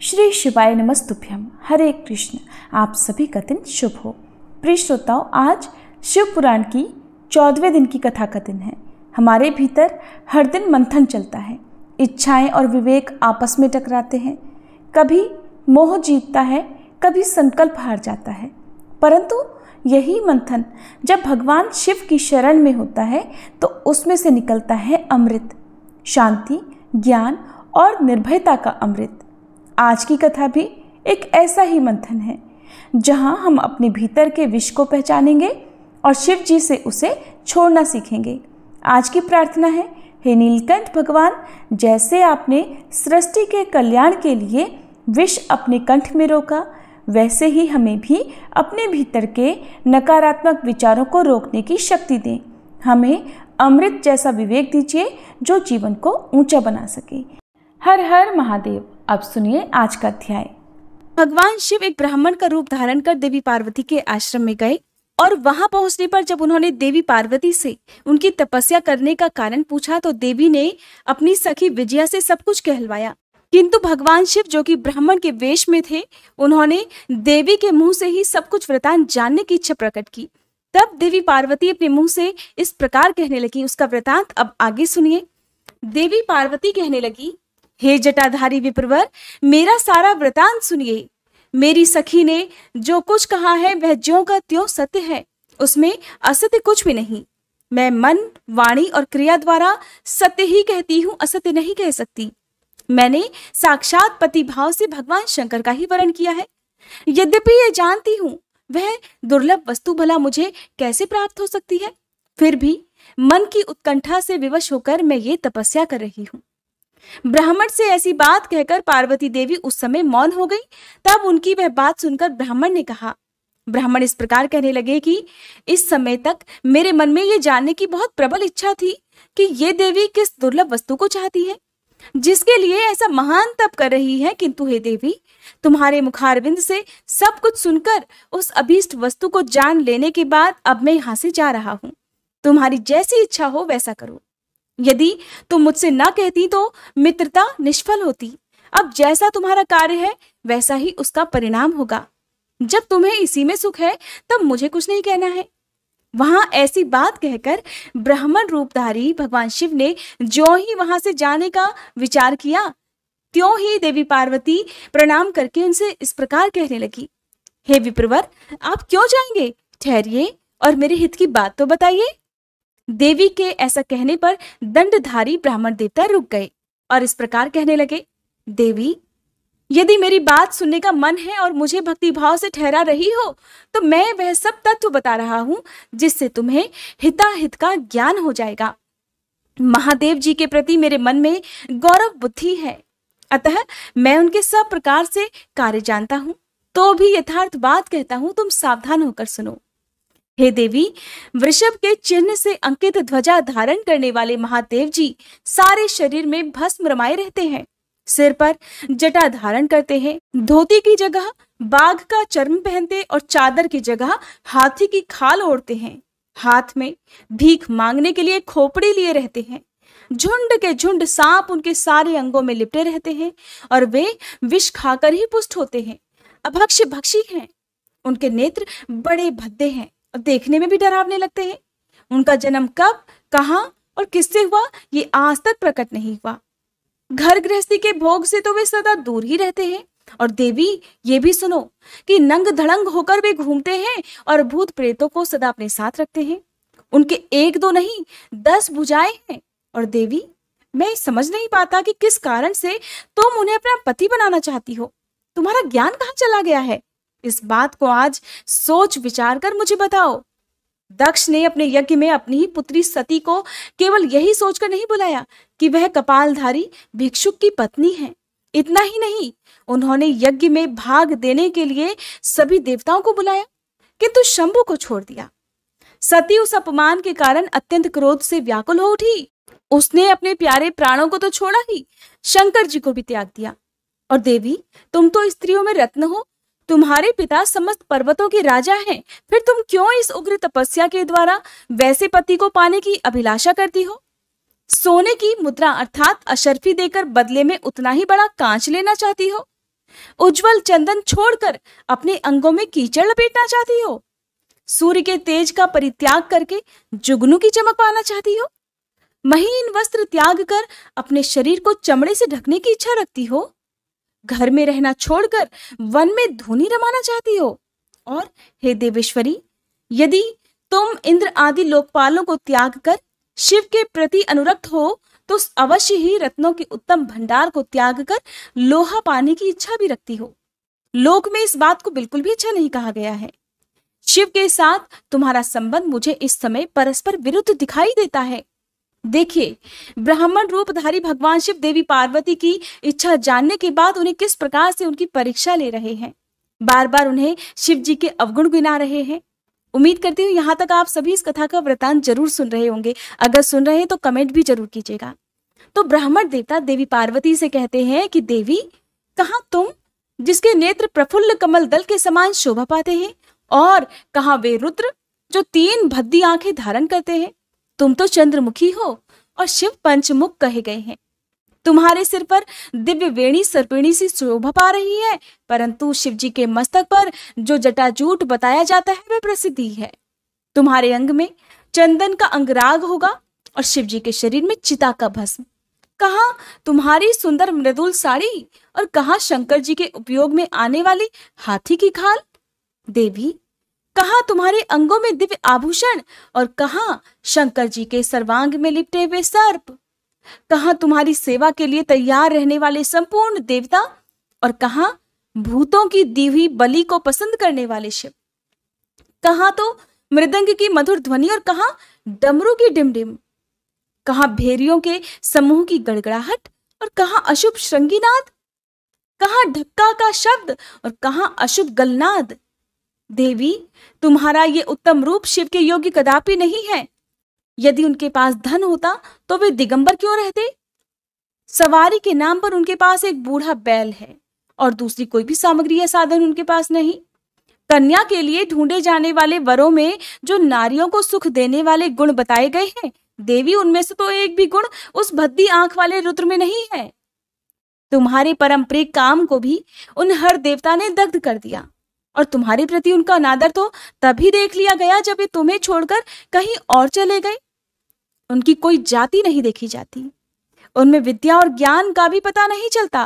श्री शिवाय नमस्तुभ्यम। हरे कृष्ण। आप सभी का दिन शुभ हो। प्रिय श्रोताओं, आज शिव पुराण की 14वें दिन की कथा का दिन है। हमारे भीतर हर दिन मंथन चलता है। इच्छाएं और विवेक आपस में टकराते हैं। कभी मोह जीतता है, कभी संकल्प हार जाता है। परंतु यही मंथन जब भगवान शिव की शरण में होता है तो उसमें से निकलता है अमृत, शांति, ज्ञान और निर्भयता का अमृत। आज की कथा भी एक ऐसा ही मंथन है जहां हम अपने भीतर के विष को पहचानेंगे और शिव जी से उसे छोड़ना सीखेंगे। आज की प्रार्थना है, हे नीलकंठ भगवान, जैसे आपने सृष्टि के कल्याण के लिए विष अपने कंठ में रोका, वैसे ही हमें भी अपने भीतर के नकारात्मक विचारों को रोकने की शक्ति दें। हमें अमृत जैसा विवेक दीजिए जो जीवन को ऊंचा बना सके। हर हर महादेव। अब सुनिए आज का अध्याय। भगवान शिव एक ब्राह्मण का रूप धारण कर देवी पार्वती के आश्रम में गए और वहां पहुंचने पर जब उन्होंने देवी पार्वती से उनकी तपस्या करने का कारण पूछा तो देवी ने अपनी सखी विजया से सब कुछ कहलवाया। किंतु भगवान शिव, जो कि ब्राह्मण के वेश में थे, उन्होंने देवी के मुंह से ही सब कुछ वृतांत जानने की इच्छा प्रकट की। तब देवी पार्वती अपने मुंह से इस प्रकार कहने लगी। उसका वृतांत अब आगे सुनिए। देवी पार्वती कहने लगी, हे जटाधारी विप्रवर, मेरा सारा वृतांत सुनिए। मेरी सखी ने जो कुछ कहा है वह ज्यों का त्यों सत्य है, उसमें असत्य कुछ भी नहीं। मैं मन, वाणी और क्रिया द्वारा सत्य ही कहती हूँ, असत्य नहीं कह सकती। मैंने साक्षात पति भाव से भगवान शंकर का ही वर्ण किया है। यद्यपि ये जानती हूँ वह दुर्लभ वस्तु भला मुझे कैसे प्राप्त हो सकती है, फिर भी मन की उत्कंठा से विवश होकर मैं ये तपस्या कर रही हूँ। ब्राह्मण से ऐसी बात कहकर पार्वती देवी उस समय मौन हो गई। तब उनकी वह बात सुनकर ब्राह्मण ने कहा, ब्राह्मण इस प्रकार कहने लगे कि इस समय तक मेरे मन में ये जानने की बहुत प्रबल इच्छा थी कि ये देवी किस दुर्लभ वस्तु को चाहती है जिसके लिए ऐसा महान तप कर रही है। किंतु हे देवी, तुम्हारे मुखारविंद से सब कुछ सुनकर उस अभीष्ट वस्तु को जान लेने के बाद अब मैं यहाँ से जा रहा हूँ। तुम्हारी जैसी इच्छा हो वैसा करो। यदि तुम मुझसे ना कहती तो मित्रता निष्फल होती। अब जैसा तुम्हारा कार्य है वैसा ही उसका परिणाम होगा। जब तुम्हें इसी में सुख है तब मुझे कुछ नहीं कहना है। वहां ऐसी बात कहकर ब्राह्मण रूपधारी भगवान शिव ने जो ही वहां से जाने का विचार किया, त्यों ही देवी पार्वती प्रणाम करके उनसे इस प्रकार कहने लगी, हे विप्रवर, आप क्यों जाएंगे? ठहरिए और मेरे हित की बात तो बताइए। देवी के ऐसा कहने पर दंडधारी ब्राह्मण देवता रुक गए और इस प्रकार कहने लगे, देवी, यदि मेरी बात सुनने का मन है और मुझे भक्ति भाव से ठहरा रही हो तो मैं वह सब तत्व बता रहा हूं जिससे तुम्हें हिताहित का ज्ञान हो जाएगा। महादेव जी के प्रति मेरे मन में गौरव बुद्धि है, अतः मैं उनके सब प्रकार से कार्य जानता हूं, तो भी यथार्थ बात कहता हूं, तुम सावधान होकर सुनो। हे देवी, वृषभ के चिन्ह से अंकित ध्वजा धारण करने वाले महादेव जी सारे शरीर में भस्म रमाए रहते हैं, सिर पर जटा धारण करते हैं, धोती की जगह बाघ का चर्म पहनते और चादर की जगह हाथी की खाल ओढ़ते हैं। हाथ में भीख मांगने के लिए खोपड़ी लिए रहते हैं। झुंड के झुंड सांप उनके सारे अंगों में लिपटे रहते हैं और वे विष खाकर ही पुष्ट होते हैं। अभक्ष्य भक्षी हैं। उनके नेत्र बड़े भद्दे हैं और देखने में भी डरावने लगते हैं। उनका जन्म कब, कहां और किससे हुआ ये आज तक प्रकट नहीं हुआ। घर गृहस्थी के भोग से तो वे सदा दूर ही रहते हैं। और देवी, ये भी सुनो कि नंग धड़ंग होकर वे घूमते हैं और भूत प्रेतों को सदा अपने साथ रखते हैं। उनके 1 2 नहीं 10 भुजाएं हैं। और देवी, मैं समझ नहीं पाता कि किस कारण से तुम उन्हें अपना पति बनाना चाहती हो। तुम्हारा ज्ञान कहाँ चला गया है? इस बात को आज सोच विचार कर मुझे बताओ। दक्ष ने अपने यज्ञ में अपनी ही पुत्री सती को केवल यही सोचकर नहीं बुलाया कि वह कपालधारी भिक्षुक की पत्नी है। इतना ही नहीं, उन्होंने यज्ञ में भाग देने के लिए सभी देवताओं को बुलाया, किंतु शंभु को छोड़ दिया। सती उस अपमान के कारण अत्यंत क्रोध से व्याकुल हो उठी। उसने अपने प्यारे प्राणों को तो छोड़ा ही, शंकर जी को भी त्याग दिया। और देवी, तुम तो स्त्रियों में रत्न हो। तुम्हारे पिता समस्त पर्वतों के राजा हैं, फिर तुम क्यों इस उग्र तपस्या के द्वारा वैसे पति को पाने की अभिलाषा करती हो? सोने की मुद्रा अर्थात अशर्फी देकर बदले में उतना ही बड़ा कांच लेना चाहती हो? उज्जवल चंदन छोड़कर अपने अंगों में कीचड़ लपेटना चाहती हो? सूर्य के तेज का परित्याग करके जुगनू की चमक पाना चाहती हो? महीन वस्त्र त्याग कर अपने शरीर को चमड़े से ढकने की इच्छा रखती हो? घर में रहना छोड़कर वन में धूनी रमाना चाहती हो? और हे देवेश्वरी, यदि तुम इंद्र आदि लोकपालों को त्याग कर शिव के प्रति अनुरक्त हो तो अवश्य ही रत्नों के उत्तम भंडार को त्याग कर लोहा पाने की इच्छा भी रखती हो। लोक में इस बात को बिल्कुल भी अच्छा नहीं कहा गया है। शिव के साथ तुम्हारा संबंध मुझे इस समय परस्पर विरुद्ध दिखाई देता है। देखिए, ब्राह्मण रूपधारी भगवान शिव देवी पार्वती की इच्छा जानने के बाद उन्हें किस प्रकार से उनकी परीक्षा ले रहे हैं। बार बार उन्हें शिव जी के अवगुण गिना रहे हैं। उम्मीद करती हूँ यहाँ तक आप सभी इस कथा का वृतांत जरूर सुन रहे होंगे। अगर सुन रहे हैं तो कमेंट भी जरूर कीजिएगा। तो ब्राह्मण देवता देवी पार्वती से कहते हैं कि देवी, कहाँ तुम जिसके नेत्र प्रफुल्ल कमल दल के समान शोभा पाते हैं, और कहाँ वे रुद्र जो 3 भद्दी आंखें धारण करते हैं? तुम तो चंद्रमुखी हो और शिव पंचमुख कहे गए हैं। तुम्हारे सिर पर दिव्य वेणी सर्पिणी सी शोभा पा रही है, परंतु शिव जी के मस्तक पर जो जटाजूट बताया जाता है वह प्रसिद्धि है। तुम्हारे अंग में चंदन का अंगराग होगा और शिव जी के शरीर में चिता का भस्म। कहाँ तुम्हारी सुंदर मृदुल साड़ी और कहाँ शंकर जी के उपयोग में आने वाली हाथी की खाल? देवी, कहाँ तुम्हारे अंगों में दिव्य आभूषण और कहाँ शंकर जी के सर्वांग में लिपटे हुए सर्प? कहाँ तुम्हारी सेवा के लिए तैयार रहने वाले संपूर्ण देवता और कहाँ भूतों की दी हुई बलि को पसंद करने वाले शिव? कहाँ तो मृदंग की मधुर ध्वनि और कहाँ डमरू की डिमडिम? कहाँ भेरियों के समूह की गड़गड़ाहट और कहाँ अशुभ श्रृंगीनाद? कहाँ ढक्का का शब्द और कहाँ अशुभ गलनाद? देवी, तुम्हारा ये उत्तम रूप शिव के योग्य कदापि नहीं है। यदि उनके पास धन होता तो वे दिगंबर क्यों रहते? सवारी के नाम पर उनके पास एक बूढ़ा बैल है और दूसरी कोई भी सामग्री या साधन उनके पास नहीं। कन्या के लिए ढूंढे जाने वाले वरों में जो नारियों को सुख देने वाले गुण बताए गए हैं, देवी, उनमें से तो एक भी गुण उस भद्दी आंख वाले रुद्र में नहीं है। तुम्हारे परम प्रिय काम को भी उन हर देवता ने दग्ध कर दिया और तुम्हारे प्रति उनका अनादर तो तभी देख लिया गया जब वे तुम्हें छोड़कर कहीं और चले गए। उनकी कोई जाति नहीं देखी जाती, उनमें विद्या और ज्ञान का भी पता नहीं चलता।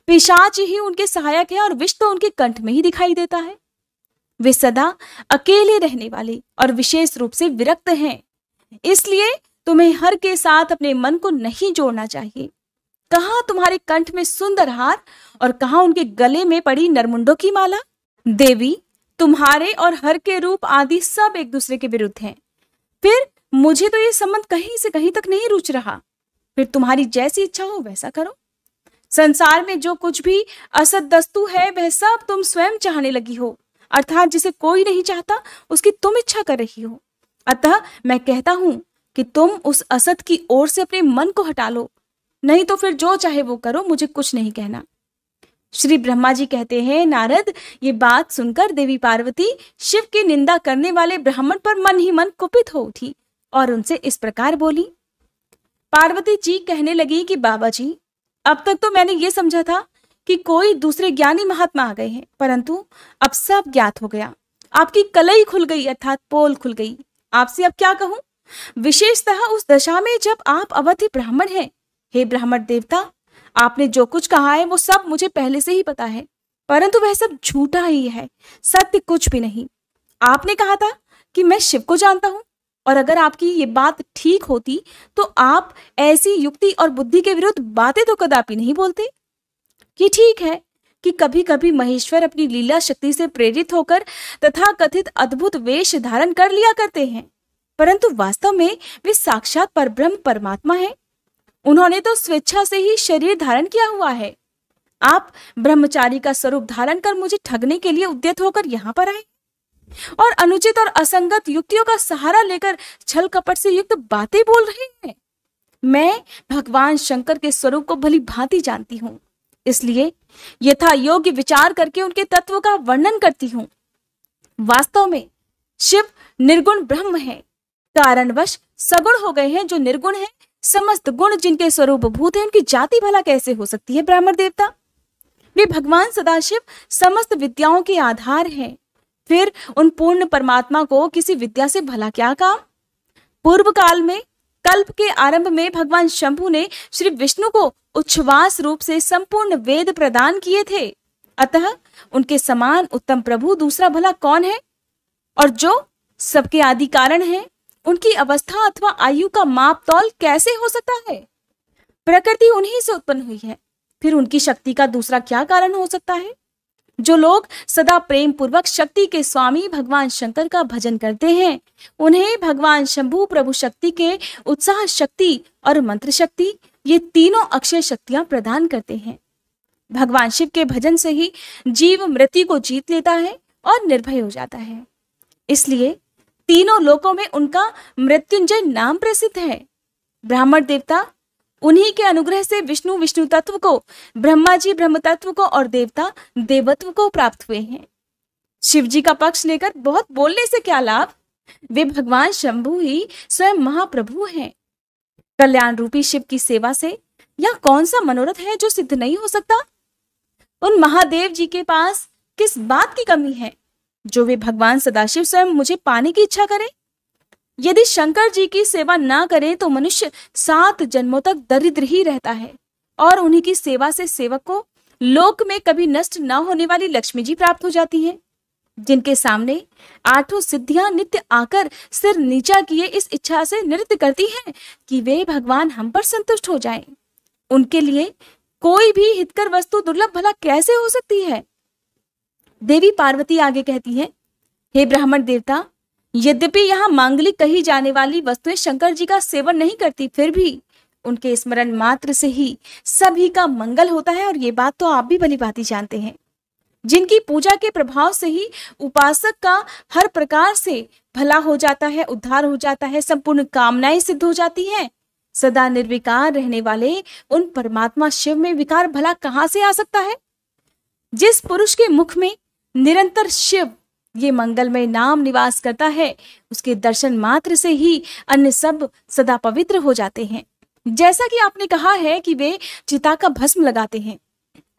पिशाच ही उनके सहायक है और विष तो उनके कंठ में ही दिखाई देता है। वे सदा अकेले रहने वाले और विशेष रूप से विरक्त हैं, इसलिए तुम्हें हर के साथ अपने मन को नहीं जोड़ना चाहिए। कहाँ तुम्हारे कंठ में सुंदर हार और कहाँ उनके गले में पड़ी नरमुंडों की माला? देवी, तुम्हारे और हर के रूप आदि सब एक दूसरे के विरुद्ध हैं। फिर मुझे तो ये संबंध कहीं से कहीं तक नहीं रुच रहा। फिर तुम्हारी जैसी इच्छा हो वैसा करो। संसार में जो कुछ भी असद दस्तु है वह सब तुम स्वयं चाहने लगी हो, अर्थात जिसे कोई नहीं चाहता उसकी तुम इच्छा कर रही हो। अतः मैं कहता हूं कि तुम उस असत की ओर से अपने मन को हटा लो, नहीं तो फिर जो चाहे वो करो, मुझे कुछ नहीं कहना। श्री ब्रह्मा जी कहते हैं, नारद, ये बात सुनकर देवी पार्वती शिव की निंदा करने वाले ब्राह्मण पर मन ही मन कुपित हो उठी और उनसे इस प्रकार बोली। पार्वती जी कहने लगी कि बाबा जी, अब तक तो मैंने ये समझा था कि कोई दूसरे ज्ञानी महात्मा आ गए हैं, परंतु अब सब ज्ञात हो गया। आपकी कलई खुल गई, अर्थात पोल खुल गई। आपसे अब क्या कहूं, विशेषतः उस दशा में जब आप अवधि ब्राह्मण हैं। हे ब्राह्मण देवता, आपने जो कुछ कहा है वो सब मुझे पहले से ही पता है, परंतु वह सब झूठा ही है, सत्य कुछ भी नहीं। आपने कहा था कि मैं शिव को जानता हूं, और अगर आपकी ये बात ठीक होती तो आप ऐसी युक्ति और बुद्धि के विरुद्ध बातें तो कदापि नहीं बोलते। ये ठीक है कि कभी कभी महेश्वर अपनी लीला शक्ति से प्रेरित होकर तथा कथित अद्भुत वेश धारण कर लिया करते हैं, परंतु वास्तव में वे साक्षात परब्रह्म परमात्मा हैं। उन्होंने तो स्वेच्छा से ही शरीर धारण किया हुआ है। आप ब्रह्मचारी का स्वरूप धारण कर मुझे ठगने के लिए उद्यत होकर यहाँ पर आए और अनुचित और असंगत युक्तियों का सहारा लेकर छल कपट से युक्त बातें बोल रहे हैं। मैं भगवान शंकर के स्वरूप को भली भांति जानती हूँ, इसलिए यथा योग्य विचार करके उनके तत्व का वर्णन करती हूँ। वास्तव में शिव निर्गुण ब्रह्म है, कारणवश सगुण हो गए हैं जो निर्गुण है। समस्त गुण जिनके स्वरूप भूत है उनकी जाति भला कैसे हो सकती है ब्राह्मण देवता? वे भगवान सदाशिव समस्त विद्याओं के आधार हैं। फिर उन पूर्ण परमात्मा को किसी विद्या से भला क्या काम। पूर्व काल में, कल्प के आरंभ में भगवान शंभु ने श्री विष्णु को उच्छ्वास रूप से संपूर्ण वेद प्रदान किए थे। अतः उनके समान उत्तम प्रभु दूसरा भला कौन है? और जो सबके आदि कारण है, उनकी अवस्था अथवा आयु का माप तौल कैसे हो सकता है? प्रकृति उन्हीं से उत्पन्न हुई है, फिर उनकी शक्ति का दूसरा क्या कारण हो सकता है? जो लोग सदा प्रेम पूर्वक शक्ति के स्वामी भगवान शंकर का भजन करते हैं, उन्हें भगवान शंभु प्रभु शक्ति के उत्साह शक्ति और मंत्र शक्ति, ये तीनों अक्षय शक्तियां प्रदान करते हैं। भगवान शिव के भजन से ही जीव मृत्यु को जीत लेता है और निर्भय हो जाता है। इसलिए तीनों लोकों में उनका मृत्युंजय नाम प्रसिद्ध है। ब्राह्मण देवता उन्हीं के अनुग्रह से विष्णु विष्णु तत्व को, ब्रह्मा जी ब्रह्म तत्व को और देवता देवत्व को प्राप्त हुए हैं। शिव जी का पक्ष लेकर बहुत बोलने से क्या लाभ? वे भगवान शंभु ही स्वयं महाप्रभु हैं। कल्याण रूपी शिव की सेवा से यह कौन सा मनोरथ है जो सिद्ध नहीं हो सकता? उन महादेव जी के पास किस बात की कमी है जो वे भगवान सदाशिव स्वयं मुझे पाने की इच्छा करें? यदि शंकर जी की सेवा ना करे तो मनुष्य 7 जन्मों तक दरिद्र ही रहता है और उन्हीं की सेवा से सेवक को लोक में कभी नष्ट न होने वाली लक्ष्मी जी प्राप्त हो जाती हैं, जिनके सामने 8 सिद्धियां नित्य आकर सिर नीचा किए इस इच्छा से नृत्य करती हैं कि वे भगवान हम पर संतुष्ट हो जाएं। उनके लिए कोई भी हितकर वस्तु दुर्लभ भला कैसे हो सकती है? देवी पार्वती आगे कहती हैं, हे ब्राह्मण देवता, यद्यपि यहाँ मांगलिक कही जाने वाली वस्तुएं शंकर जी का सेवन नहीं करती, फिर भी उनके स्मरण मात्र से ही सभी का मंगल होता है। और ये बात तो आप भी भली भांति जानते हैं। जिनकी पूजा के प्रभाव से ही उपासक का हर प्रकार से भला हो जाता है, उद्धार हो जाता है, संपूर्ण कामनाएं सिद्ध हो जाती हैं। सदा निर्विकार रहने वाले उन परमात्मा शिव में विकार भला कहाँ से आ सकता है? जिस पुरुष के मुख में निरंतर शिव ये मंगलमय नाम निवास करता है, उसके दर्शन मात्र से ही अन्य सब सदा पवित्र हो जाते हैं। जैसा कि आपने कहा है कि वे चिता का भस्म लगाते हैं,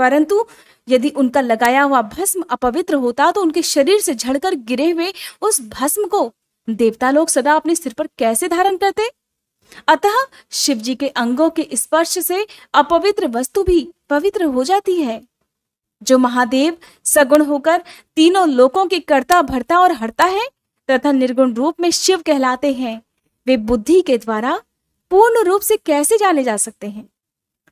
परंतु यदि उनका लगाया हुआ भस्म अपवित्र होता तो उनके शरीर से झड़कर गिरे हुए उस भस्म को देवता लोग सदा अपने सिर पर कैसे धारण करते? अतः शिव जी के अंगों के स्पर्श से अपवित्र वस्तु भी पवित्र हो जाती है। जो महादेव सगुण होकर तीनों लोकों के कर्ता भरता और हरता है तथा निर्गुण रूप में शिव कहलाते हैं, वे बुद्धि के द्वारा पूर्ण रूप से कैसे जाने जा सकते हैं?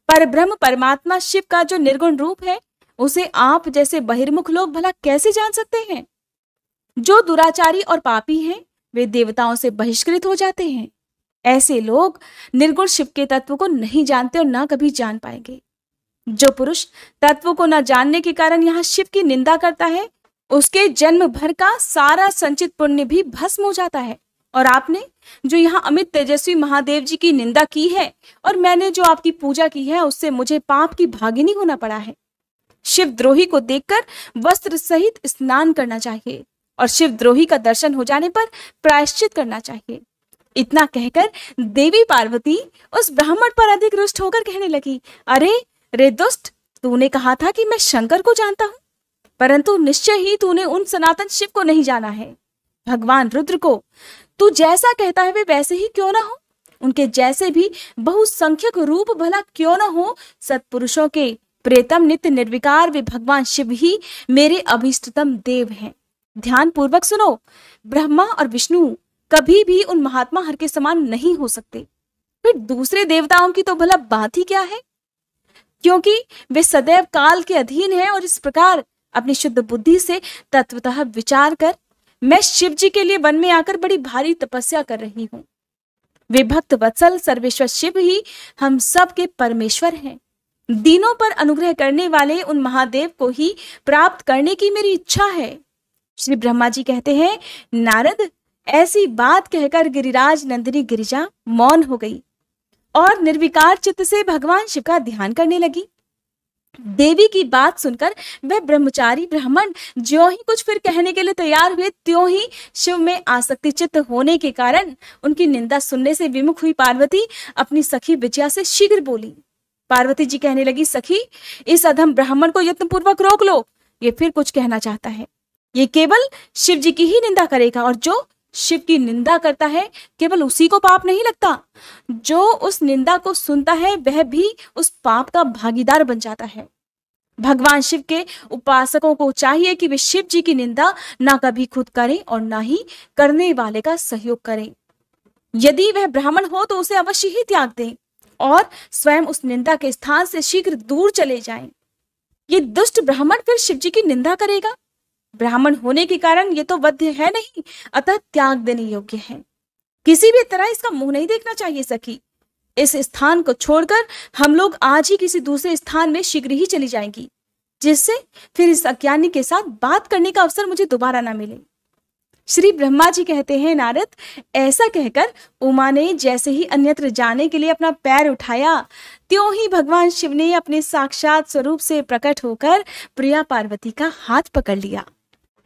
पर ब्रह्म परमात्मा शिव का जो निर्गुण रूप है, उसे आप जैसे बहिर्मुख लोग भला कैसे जान सकते हैं? जो दुराचारी और पापी हैं, वे देवताओं से बहिष्कृत हो जाते हैं। ऐसे लोग निर्गुण शिव के तत्व को नहीं जानते और ना कभी जान पाएंगे। जो पुरुष तत्व को न जानने के कारण यहाँ शिव की निंदा करता है, उसके जन्म भर का सारा संचित पुण्य भी भस्म हो जाता है। और आपने जो यहाँ अमित तेजस्वी महादेव जी की निंदा की है और मैंने जो आपकी पूजा की है, उससे मुझे पाप की भागिनी होना पड़ा है। शिव द्रोही को देखकर वस्त्र सहित स्नान करना चाहिए और शिव द्रोही का दर्शन हो जाने पर प्रायश्चित करना चाहिए। इतना कहकर देवी पार्वती उस ब्राह्मण पर अधिक रुष्ट होकर कहने लगी, अरे रे दुष्ट, तूने कहा था कि मैं शंकर को जानता हूं, परंतु निश्चय ही तूने उन सनातन शिव को नहीं जाना है। भगवान रुद्र को तू जैसा कहता है वे वैसे ही क्यों ना हो, उनके जैसे भी बहुसंख्यक रूप भला क्यों ना हो, सत्पुरुषों के प्रेतम नित्य निर्विकार वे भगवान शिव ही मेरे अभीष्टतम देव हैं। ध्यान पूर्वक सुनो, ब्रह्मा और विष्णु कभी भी उन महात्मा हर के समान नहीं हो सकते। फिर दूसरे देवताओं की तो भला बात ही क्या है, क्योंकि वे सदैव काल के अधीन हैं। और इस प्रकार अपनी शुद्ध बुद्धि से तत्वतः विचार कर मैं शिव जी के लिए वन में आकर बड़ी भारी तपस्या कर रही हूँ। वे भक्त वत्सल सर्वेश्वर शिव ही हम सब के परमेश्वर हैं। दीनों पर अनुग्रह करने वाले उन महादेव को ही प्राप्त करने की मेरी इच्छा है। श्री ब्रह्मा जी कहते हैं, नारद, ऐसी बात कहकर गिरिराज नंदिनी गिरिजा मौन हो गई और निर्विकार चित्त से भगवान शिव का ध्यान करने लगी। देवी की बात सुनकर वह ब्रह्मचारी ब्राह्मण ज्यों ही कुछ फिर कहने के लिए तैयार हुए, त्यों ही शिव में आसक्ति चित्त होने के कारण उनकी निंदा सुनने से विमुख हुई पार्वती अपनी सखी विजया से शीघ्र बोली, पार्वती जी कहने लगी, सखी इस अधम ब्राह्मण को यत्नपूर्वक रोक लो, ये फिर कुछ कहना चाहता है। ये केवल शिव जी की ही निंदा करेगा, और जो शिव की निंदा करता है केवल उसी को पाप नहीं लगता, जो उस निंदा को सुनता है वह भी उस पाप का भागीदार बन जाता है। भगवान शिव के उपासकों को चाहिए कि वे शिव जी की निंदा ना कभी खुद करें और ना ही करने वाले का सहयोग करें। यदि वह ब्राह्मण हो तो उसे अवश्य ही त्याग दें और स्वयं उस निंदा के स्थान से शीघ्र दूर चले जाएं। ये दुष्ट ब्राह्मण फिर शिव जी की निंदा करेगा। ब्राह्मण होने के कारण ये तो वध्य है नहीं, अतः त्याग देने योग्य है। किसी भी तरह इसका मुंह नहीं देखना चाहिए सखी। इस स्थान को छोड़कर हम लोग आज ही किसी दूसरे स्थान में शीघ्र ही चली जाएंगी, जिससे फिर इस अज्ञानी के साथ बात करने का अवसर मुझे दोबारा ना मिले। श्री ब्रह्मा जी कहते हैं, नारद, ऐसा कहकर उमा ने जैसे ही अन्यत्र जाने के लिए अपना पैर उठाया, त्यों ही भगवान शिव ने अपने साक्षात स्वरूप से प्रकट होकर प्रिया पार्वती का हाथ पकड़ लिया।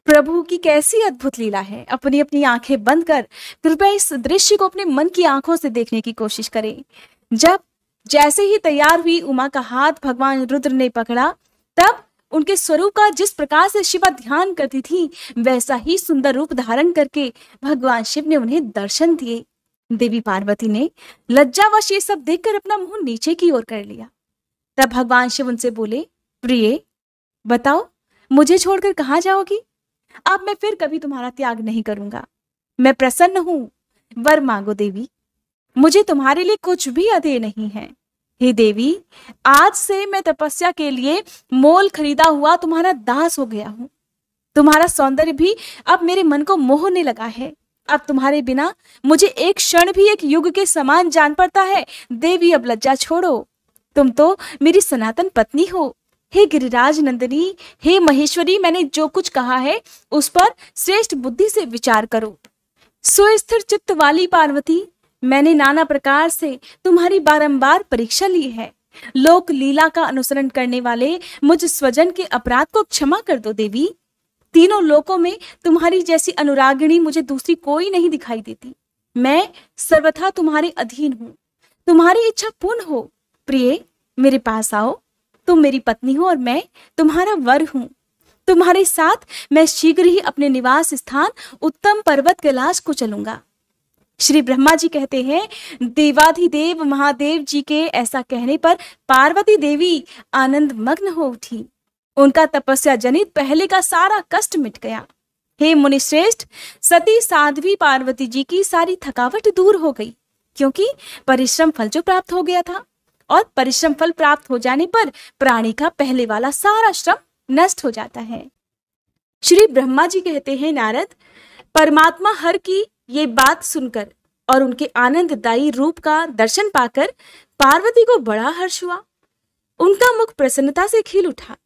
प्रभु की कैसी अद्भुत लीला है। अपनी अपनी आंखें बंद कर कृपया इस दृश्य को अपने मन की आंखों से देखने की कोशिश करें। जब जैसे ही तैयार हुई उमा का हाथ भगवान रुद्र ने पकड़ा, तब उनके स्वरूप का जिस प्रकार से शिवा ध्यान करती थी, वैसा ही सुंदर रूप धारण करके भगवान शिव ने उन्हें दर्शन दिए। देवी पार्वती ने लज्जावश ये सब देखकर अपना मुंह नीचे की ओर कर लिया। तब भगवान शिव उनसे बोले, प्रिय, बताओ मुझे छोड़कर कहाँ जाओगी? अब मैं फिर कभी तुम्हारा त्याग नहीं करूंगा। मैं प्रसन्न हूं, वर मांगो देवी, मुझे तुम्हारे लिए कुछ भी अधेय नहीं है। हे देवी, आज से मैं तपस्या के लिए मोल खरीदा हुआ तुम्हारा दास हो गया हूं। तुम्हारा सौंदर्य भी अब मेरे मन को मोहने लगा है। अब तुम्हारे बिना मुझे एक क्षण भी एक युग के समान जान पड़ता है। देवी, अब लज्जा छोड़ो, तुम तो मेरी सनातन पत्नी हो। हे गिरिराज नंदिनी, हे महेश्वरी, मैंने जो कुछ कहा है उस पर श्रेष्ठ बुद्धि से विचार करो। सुस्थिर चित्त वाली पार्वती, मैंने नाना प्रकार से तुम्हारी बारंबार परीक्षा ली है। लोक लीला का अनुसरण करने वाले मुझ स्वजन के अपराध को क्षमा कर दो देवी। तीनों लोकों में तुम्हारी जैसी अनुरागिणी मुझे दूसरी कोई नहीं दिखाई देती। मैं सर्वथा तुम्हारे अधीन हूँ, तुम्हारी इच्छा पूर्ण हो। प्रिय, मेरे पास आओ, तुम मेरी पत्नी हो और मैं तुम्हारा वर हूं। तुम्हारे साथ मैं शीघ्र ही अपने निवास स्थान उत्तम पर्वत कैलाश को चलूंगा। श्री ब्रह्मा जी कहते हैं, देवाधिदेव महादेव जी के ऐसा कहने पर पार्वती देवी आनंद मग्न हो उठी। उनका तपस्या जनित पहले का सारा कष्ट मिट गया। हे मुनिश्रेष्ठ, सती साध्वी पार्वती जी की सारी थकावट दूर हो गई, क्योंकि परिश्रम फल जो प्राप्त हो गया था, और परिश्रम फल प्राप्त हो जाने पर प्राणी का पहले वाला सारा श्रम नष्ट हो जाता है। श्री ब्रह्मा जी कहते हैं, नारद, परमात्मा हर की ये बात सुनकर और उनके आनंददायी रूप का दर्शन पाकर पार्वती को बड़ा हर्ष हुआ। उनका मुख प्रसन्नता से खिल उठा।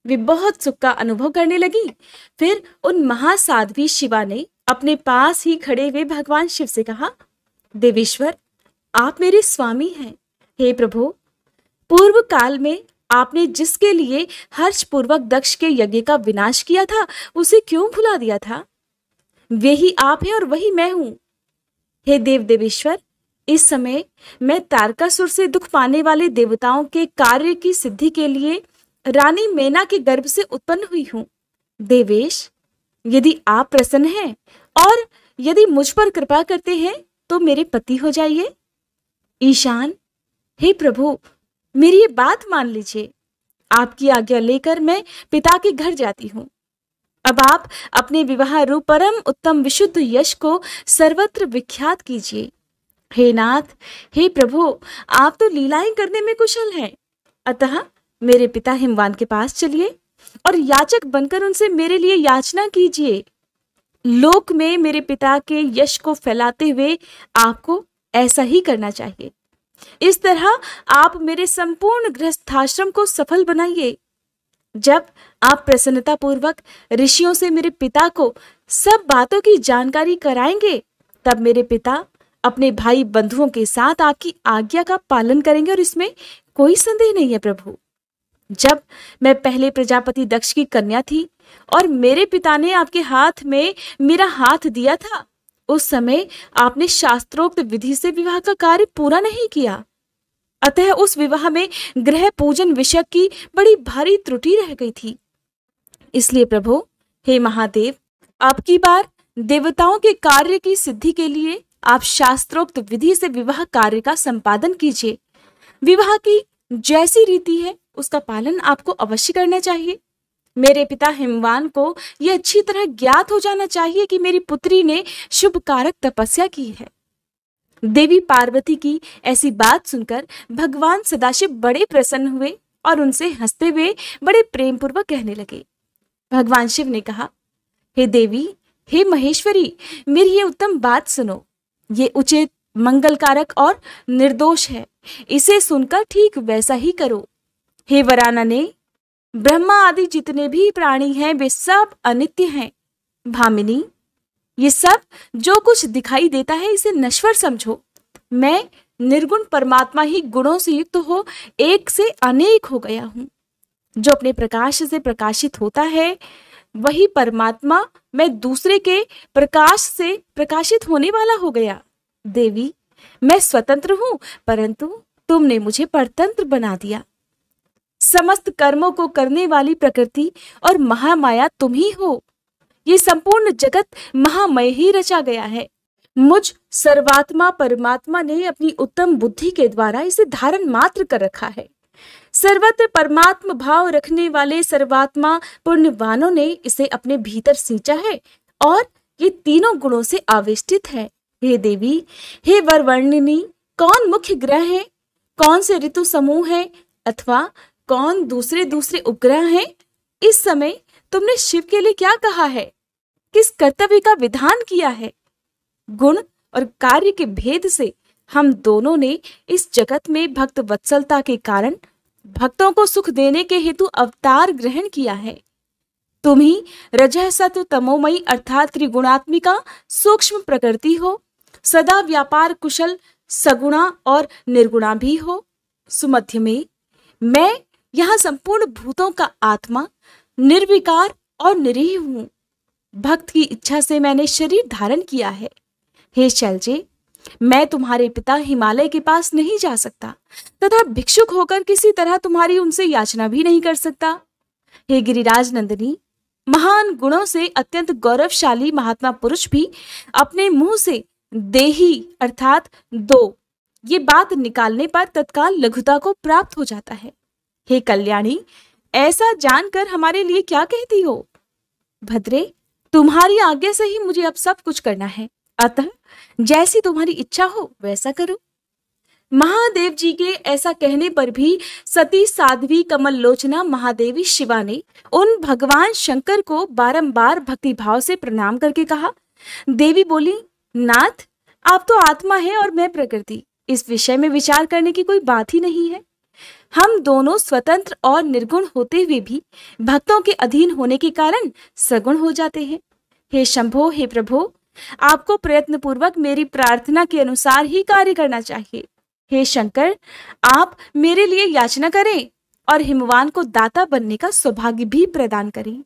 वे बहुत सुख का अनुभव करने लगी। फिर उन महासाध्वी शिवा ने अपने पास ही खड़े हुए भगवान शिव से कहा, देवेश्वर, आप मेरे स्वामी हैं। हे प्रभु, पूर्व काल में आपने जिसके लिए हर्ष पूर्वक दक्ष के यज्ञ का विनाश किया था, उसे क्यों भुला दिया था? वे ही आप हैं और वही मैं हूं। हे देव देवेश्वर, इस समय मैं तारकासुर से दुख पाने वाले देवताओं के कार्य की सिद्धि के लिए रानी मैना के गर्भ से उत्पन्न हुई हूं। देवेश, यदि आप प्रसन्न हैं और यदि मुझ पर कृपा करते हैं तो मेरे पति हो जाइए। ईशान, हे प्रभु, मेरी ये बात मान लीजिए। आपकी आज्ञा लेकर मैं पिता के घर जाती हूँ। अब आप अपने विवाह रूप परम उत्तम विशुद्ध यश को सर्वत्र विख्यात कीजिए। हे नाथ, हे प्रभु, आप तो लीलाएं करने में कुशल हैं। अतः मेरे पिता हिमवान के पास चलिए और याचक बनकर उनसे मेरे लिए याचना कीजिए। लोक में मेरे पिता के यश को फैलाते हुए आपको ऐसा ही करना चाहिए। इस तरह आप मेरे संपूर्ण गृहस्थाश्रम को सफल बनाइए। जब आप प्रसन्नता पूर्वक ऋषियों से मेरे पिता को सब बातों की जानकारी कराएंगे, तब मेरे पिता अपने भाई बंधुओं के साथ आपकी आज्ञा का पालन करेंगे, और इसमें कोई संदेह नहीं है प्रभु। जब मैं पहले प्रजापति दक्ष की कन्या थी और मेरे पिता ने आपके हाथ में मेरा हाथ दिया था, उस समय आपने शास्त्रोक्त विधि से विवाह का कार्य पूरा नहीं किया। अतः उस विवाह में ग्रह पूजन विषय की बड़ी भारी त्रुटि रह गई थी। इसलिए प्रभु, हे महादेव, आपकी बार देवताओं के कार्य की सिद्धि के लिए आप शास्त्रोक्त विधि से विवाह कार्य का संपादन कीजिए। विवाह की जैसी रीति है उसका पालन आपको अवश्य करना चाहिए। मेरे पिता हिमवान को यह अच्छी तरह ज्ञात हो जाना चाहिए कि मेरी पुत्री ने शुभ कारक तपस्या की है। देवी पार्वती की ऐसी बात सुनकर भगवान सदाशिव बड़े प्रसन्न हुए और उनसे हंसते हुए बड़े प्रेम पूर्वक कहने लगे। भगवान शिव ने कहा, हे देवी, हे महेश्वरी, मेरी ये उत्तम बात सुनो। ये उचित, मंगलकारक और निर्दोष है। इसे सुनकर ठीक वैसा ही करो। हे वरानने, ब्रह्मा आदि जितने भी प्राणी हैं वे सब अनित्य हैं। भामिनी, ये सब जो कुछ दिखाई देता है इसे नश्वर समझो। मैं निर्गुण परमात्मा ही गुणों से युक्त हो एक से अनेक हो गया हूं। जो अपने प्रकाश से प्रकाशित होता है वही परमात्मा मैं दूसरे के प्रकाश से प्रकाशित होने वाला हो गया। देवी, मैं स्वतंत्र हूं, परंतु तुमने मुझे परतंत्र बना दिया। समस्त कर्मों को करने वाली प्रकृति और महामाया तुम ही हो। ये संपूर्ण जगत महामय ही रचा गया है। मुझ सर्वात्मा परमात्मा ने अपनी उत्तम बुद्धि के द्वारा इसे धारण मात्र कर रखा है। सर्वत्र परमात्मा भाव रखने वाले सर्वात्मा पुण्यवानों ने इसे अपने भीतर सींचा है और ये तीनों गुणों से आवेष्टित है। हे देवी, हे वरवर्णिनी, कौन मुख्य ग्रह है, कौन से ऋतु समूह है अथवा कौन दूसरे दूसरे उपग्रह हैं? इस समय तुमने शिव के लिए क्या कहा है? किस कर्तव्य का विधान किया है? गुण और कार्य के भेद से हम दोनों ने इस जगत में भक्त वत्सलता के कारण भक्तों को सुख देने के हेतु अवतार ग्रहण किया है। तुम ही रजः सत्व तमोमयी अर्थात त्रिगुणात्मिका सूक्ष्म प्रकृति हो, सदा व्यापार कुशल सगुणा और निर्गुणा भी हो। सुमध्य में मैं यहाँ संपूर्ण भूतों का आत्मा, निर्विकार और निरीह हूं। भक्त की इच्छा से मैंने शरीर धारण किया है। हे शैलजे, मैं तुम्हारे पिता हिमालय के पास नहीं जा सकता तथा भिक्षुक होकर किसी तरह तुम्हारी उनसे याचना भी नहीं कर सकता। हे गिरिराज नंदिनी, महान गुणों से अत्यंत गौरवशाली महात्मा पुरुष भी अपने मुंह से देही अर्थात दो ये बात निकालने पर तत्काल लघुता को प्राप्त हो जाता है। हे कल्याणी, ऐसा जानकर हमारे लिए क्या कहती हो? भद्रे, तुम्हारी आज्ञा से ही मुझे अब सब कुछ करना है, अतः जैसी तुम्हारी इच्छा हो वैसा करो। महादेव जी के ऐसा कहने पर भी सती साध्वी कमल लोचना महादेवी शिवा ने उन भगवान शंकर को बारंबार भक्ति भाव से प्रणाम करके कहा। देवी बोली, नाथ, आप तो आत्मा है और मैं प्रकृति, इस विषय में विचार करने की कोई बात ही नहीं है। हम दोनों स्वतंत्र और निर्गुण होते हुए भी भक्तों के अधीन होने के कारण सगुण हो जाते हैं। हे शंभो, हे प्रभो, आपको प्रयत्न पूर्वक मेरी प्रार्थना के अनुसार ही कार्य करना चाहिए। हे शंकर, आप मेरे लिए याचना करें और हिमवान को दाता बनने का सौभाग्य भी प्रदान करें।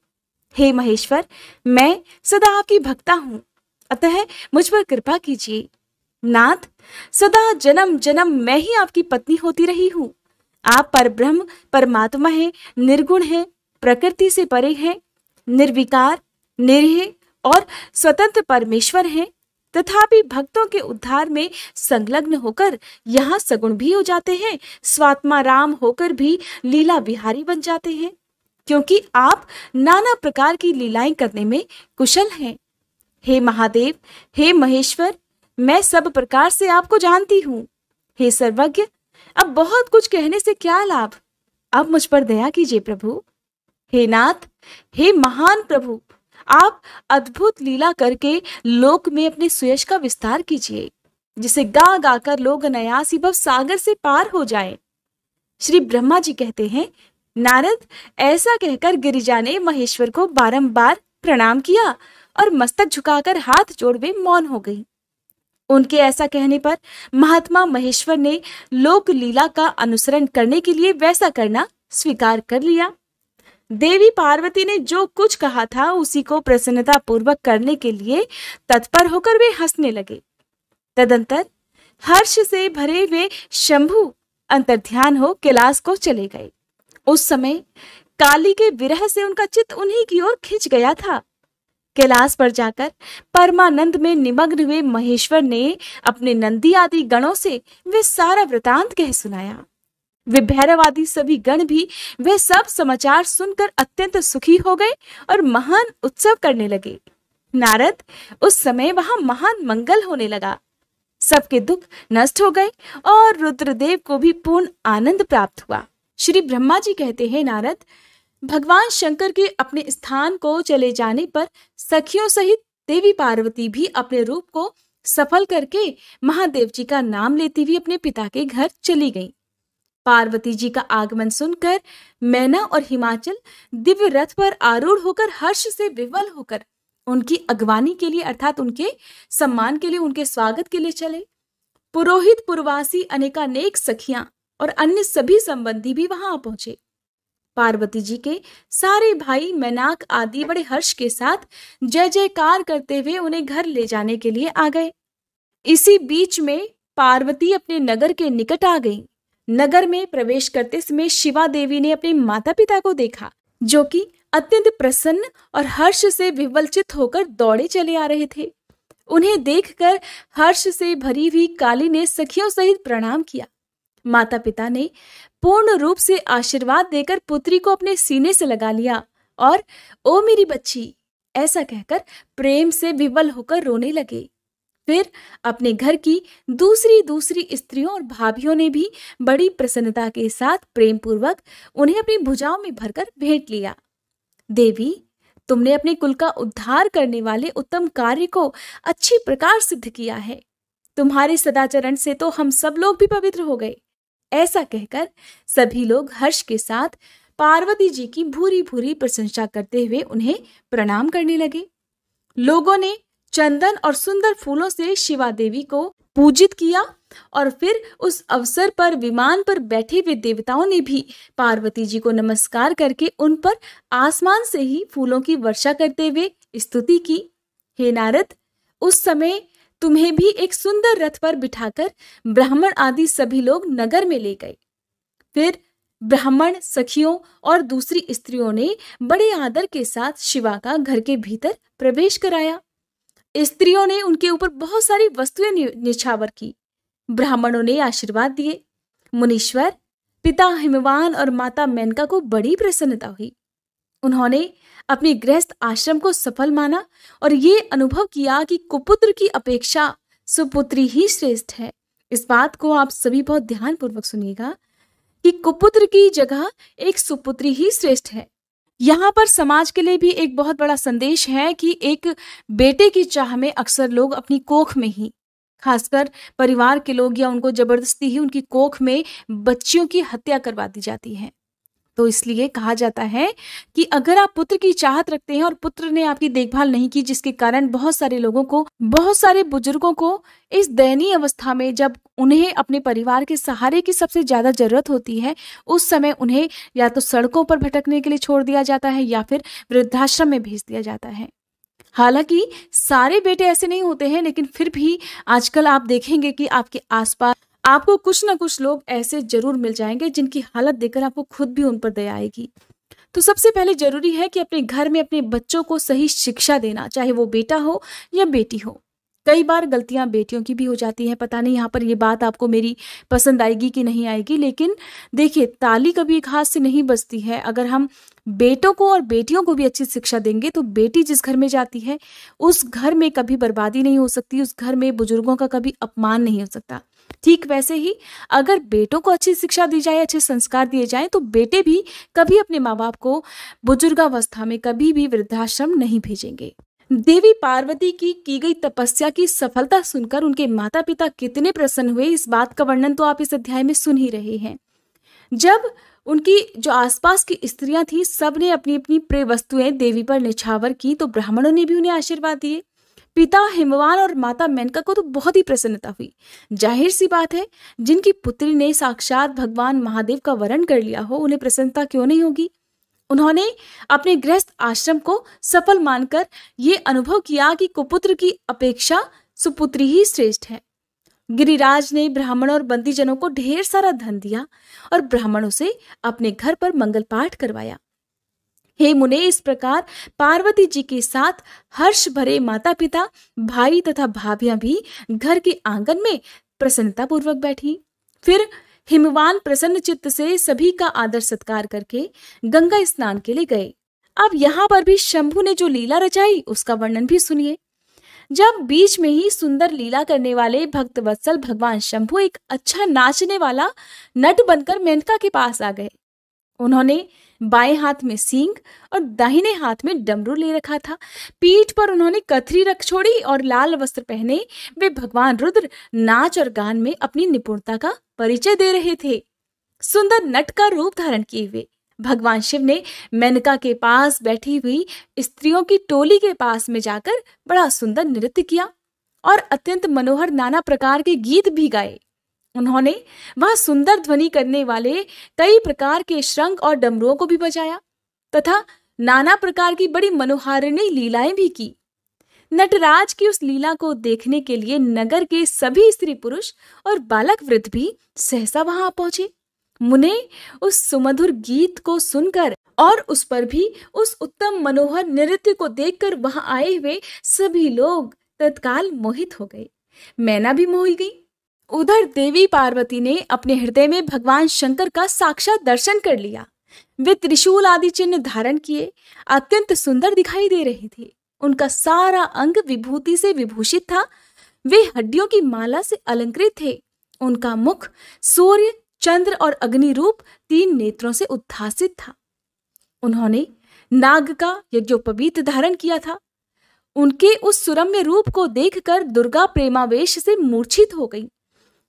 हे महेश्वर, मैं सदा आपकी भक्ता हूँ, अतः मुझ पर कृपा कीजिए। नाथ, सदा जन्म जन्म मैं ही आपकी पत्नी होती रही हूँ। आप परब्रह्म परमात्मा है, निर्गुण है, प्रकृति से परे हैं, निर्विकार, निरीह और स्वतंत्र परमेश्वर हैं, तथापि भक्तों के उद्धार में संलग्न होकर यहाँ सगुण भी हो जाते हैं, स्वात्मा राम होकर भी लीला विहारी बन जाते हैं, क्योंकि आप नाना प्रकार की लीलाएं करने में कुशल हैं। हे महादेव, हे महेश्वर, मैं सब प्रकार से आपको जानती हूँ। हे सर्वज्ञ, अब बहुत कुछ कहने से क्या लाभ, अब मुझ पर दया कीजिए प्रभु। हे नाथ, हे महान प्रभु, आप अद्भुत लीला करके लोक में अपने सुयश का विस्तार कीजिए, जिसे गा गाकर लोग अनायास ही भव सागर से पार हो जाए। श्री ब्रह्मा जी कहते हैं, नारद, ऐसा कहकर गिरिजा ने महेश्वर को बारंबार प्रणाम किया और मस्तक झुकाकर हाथ जोड़े मौन हो गई। उनके ऐसा कहने पर महात्मा महेश्वर ने लोक लीला का अनुसरण करने के लिए वैसा करना स्वीकार कर लिया। देवी पार्वती ने जो कुछ कहा था उसी को प्रसन्नता पूर्वक करने के लिए तत्पर होकर वे हंसने लगे। तदंतर हर्ष से भरे हुए शंभु अंतर्ध्यान हो कैलाश को चले गए। उस समय काली के विरह से उनका चित्त उन्हीं की ओर खिंच गया था। कैलाश पर जाकर परमानंद में निमग्न हुए महेश्वर ने अपने नंदी आदि गणों से वे सारा वृतांत कह सुनाया। वे भैरव आदि सभी गण भी वे सब समाचार सुनकर अत्यंत सुखी हो गए और महान उत्सव करने लगे। नारद, उस समय वहां महान मंगल होने लगा। सबके दुख नष्ट हो गए और रुद्रदेव को भी पूर्ण आनंद प्राप्त हुआ। श्री ब्रह्मा जी कहते हैं, नारद, भगवान शंकर के अपने स्थान को चले जाने पर सखियों सहित देवी पार्वती भी अपने रूप को सफल करके महादेव जी का नाम लेती हुई अपने पिता के घर चली गईं। पार्वती जी का आगमन सुनकर मैना और हिमाचल दिव्य रथ पर आरूढ़ होकर हर्ष से विवल होकर उनकी अगवानी के लिए अर्थात उनके सम्मान के लिए, उनके स्वागत के लिए चले। पुरोहित, पुरवासी, अनेकानेक सखियां और अन्य सभी संबंधी भी वहां पहुंचे। पार्वती जी के सारे भाई मैनाक आदि बड़े हर्ष के साथ जय जयकार करते हुए उन्हें घर ले जाने के लिए आ गए। इसी बीच में पार्वती अपने नगर के निकट आ गई। नगर में प्रवेश करते समय शिवा देवी ने अपने माता पिता को देखा, जो कि अत्यंत प्रसन्न और हर्ष से विवलचित होकर दौड़े चले आ रहे थे। उन्हें देखकर हर्ष से भरी हुई काली ने सखियों सहित प्रणाम किया। माता पिता ने पूर्ण रूप से आशीर्वाद देकर पुत्री को अपने सीने से लगा लिया और ओ मेरी बच्ची ऐसा कहकर प्रेम से विवल होकर रोने लगे। फिर अपने घर की दूसरी स्त्रियों और भाभियों ने भी बड़ी प्रसन्नता के साथ प्रेम पूर्वक उन्हें अपनी भुजाओं में भरकर भेंट लिया। देवी, तुमने अपने कुल का उद्धार करने वाले उत्तम कार्य को अच्छी प्रकार सिद्ध किया है। तुम्हारे सदाचरण से तो हम सब लोग भी पवित्र हो गए। ऐसा कहकर सभी लोग हर्ष के साथ पार्वती जी की भूरी भूरी प्रशंसा करते हुए उन्हें प्रणाम करने लगे। लोगों ने चंदन और सुंदर फूलों से शिवा देवी को पूजित किया और फिर उस अवसर पर विमान पर बैठे हुए देवताओं ने भी पार्वती जी को नमस्कार करके उन पर आसमान से ही फूलों की वर्षा करते हुए स्तुति की। हे नारद, उस समय तुम्हें भी एक सुंदर रथ पर बिठाकर ब्राह्मण आदि सभी लोग नगर में ले गए। फिर ब्राह्मण, सखियों और दूसरी स्त्रियों ने बड़े आदर के साथ शिवा का घर के भीतर प्रवेश कराया। स्त्रियों ने उनके ऊपर बहुत सारी वस्तुएं निछावर की। ब्राह्मणों ने आशीर्वाद दिए। मुनीश्वर, पिता हिमवान और माता मेनका को बड़ी प्रसन्नता हुई। उन्होंने अपने गृहस्थ आश्रम को सफल माना और ये अनुभव किया कि कुपुत्र की अपेक्षा सुपुत्री ही श्रेष्ठ है। इस बात को आप सभी बहुत ध्यानपूर्वक सुनिएगा कि कुपुत्र की जगह एक सुपुत्री ही श्रेष्ठ है। यहाँ पर समाज के लिए भी एक बहुत बड़ा संदेश है कि एक बेटे की चाह में अक्सर लोग अपनी कोख में ही, खासकर परिवार के लोग या उनको जबरदस्ती ही उनकी कोख में बच्चियों की हत्या करवा दी जाती है। तो इसलिए कहा जाता है कि अगर आप पुत्र की चाहत रखते हैं और पुत्र ने आपकी देखभाल नहीं की, जिसके कारण बहुत सारे लोगों को, बहुत सारे बुजुर्गों को इस दयनीय अवस्था में जब उन्हें अपने परिवार के सहारे की सबसे ज्यादा जरूरत होती है, उस समय उन्हें या तो सड़कों पर भटकने के लिए छोड़ दिया जाता है या फिर वृद्धाश्रम में भेज दिया जाता है। हालांकि सारे बेटे ऐसे नहीं होते हैं, लेकिन फिर भी आजकल आप देखेंगे कि आपके आसपास आपको कुछ ना कुछ लोग ऐसे जरूर मिल जाएंगे जिनकी हालत देखकर आपको खुद भी उन पर दया आएगी। तो सबसे पहले जरूरी है कि अपने घर में अपने बच्चों को सही शिक्षा देना, चाहे वो बेटा हो या बेटी हो। कई बार गलतियां बेटियों की भी हो जाती हैं। पता नहीं यहाँ पर ये बात आपको मेरी पसंद आएगी कि नहीं आएगी, लेकिन देखिए, ताली कभी एक हाथ से नहीं बजती है। अगर हम बेटों को और बेटियों को भी अच्छी शिक्षा देंगे तो बेटी जिस घर में जाती है उस घर में कभी बर्बादी नहीं हो सकती, उस घर में बुजुर्गों का कभी अपमान नहीं हो सकता। ठीक वैसे ही अगर बेटों को अच्छी शिक्षा दी जाए, अच्छे संस्कार दिए जाएं, तो बेटे भी कभी अपने माँ बाप को बुजुर्गावस्था में कभी भी वृद्धाश्रम नहीं भेजेंगे। देवी पार्वती की गई तपस्या की सफलता सुनकर उनके माता पिता कितने प्रसन्न हुए, इस बात का वर्णन तो आप इस अध्याय में सुन ही रहे हैं। जब उनकी जो आसपास की स्त्रियां थी, सब ने अपनी अपनी प्रिय वस्तुएं देवी पर निछावर की, तो ब्राह्मणों ने भी उन्हें आशीर्वाद दिए। पिता हिमवान और माता मेनका को तो बहुत ही प्रसन्नता हुई। जाहिर सी बात है, जिनकी पुत्री ने साक्षात भगवान महादेव का वरण कर लिया हो, उन्हें प्रसन्नता क्यों नहीं होगी। उन्होंने अपने गृहस्थ आश्रम को सफल मानकर ये अनुभव किया कि कुपुत्र की अपेक्षा सुपुत्री ही श्रेष्ठ है। गिरिराज ने ब्राह्मणों और बंदीजनों को ढेर सारा धन दिया और ब्राह्मणों से अपने घर पर मंगल पाठ करवाया। हे मुने, इस प्रकार पार्वती जी के साथ हर्ष भरे माता पिता, भाई तथा भाभियां भी घर के आंगन में प्रसन्नता पूर्वक बैठी। फिर हिमवान प्रसन्न चित्त से सभी का आदर सत्कार करके गंगा स्नान के लिए गए। अब यहाँ पर भी शंभु ने जो लीला रचाई उसका वर्णन भी सुनिए। जब बीच में ही सुंदर लीला करने वाले भक्त वत्सल भगवान शंभु एक अच्छा नाचने वाला नट बनकर मेनका के पास आ गए। उन्होंने बाएं हाथ में सींग और दाहिने हाथ में डमरू ले रखा था। पीठ पर उन्होंने कथरी रख छोड़ी और लाल वस्त्र पहने वे भगवान रुद्र नाच और गान में अपनी निपुणता का परिचय दे रहे थे। सुंदर नट का रूप धारण किए हुए भगवान शिव ने मेनका के पास बैठी हुई स्त्रियों की टोली के पास में जाकर बड़ा सुंदर नृत्य किया और अत्यंत मनोहर नाना प्रकार के गीत भी गाए। उन्होंने वह सुंदर ध्वनि करने वाले कई प्रकार के शंख और डमरुओं को भी बजाया तथा नाना प्रकार की बड़ी मनोहारिणी लीलाएं भी की। नटराज की उस लीला को देखने के लिए नगर के सभी स्त्री पुरुष और बालक वृद्ध भी सहसा वहां पहुंचे। मुने, उस सुमधुर गीत को सुनकर और उस पर भी उस उत्तम मनोहर नृत्य को देखकर वहां आए हुए सभी लोग तत्काल मोहित हो गए। मैना भी मोही गई। उधर देवी पार्वती ने अपने हृदय में भगवान शंकर का साक्षात दर्शन कर लिया। वे त्रिशूल आदि चिन्ह धारण किए अत्यंत सुंदर दिखाई दे रहे थे। उनका सारा अंग विभूति से विभूषित था। वे हड्डियों की माला से अलंकृत थे। उनका मुख सूर्य, चंद्र और अग्नि रूप 3 नेत्रों से उद्भासित था। उन्होंने नाग का यज्ञोपवीत धारण किया था। उनके उस सुरम्य रूप को देखकर दुर्गा प्रेमावेश से मूर्छित हो गई।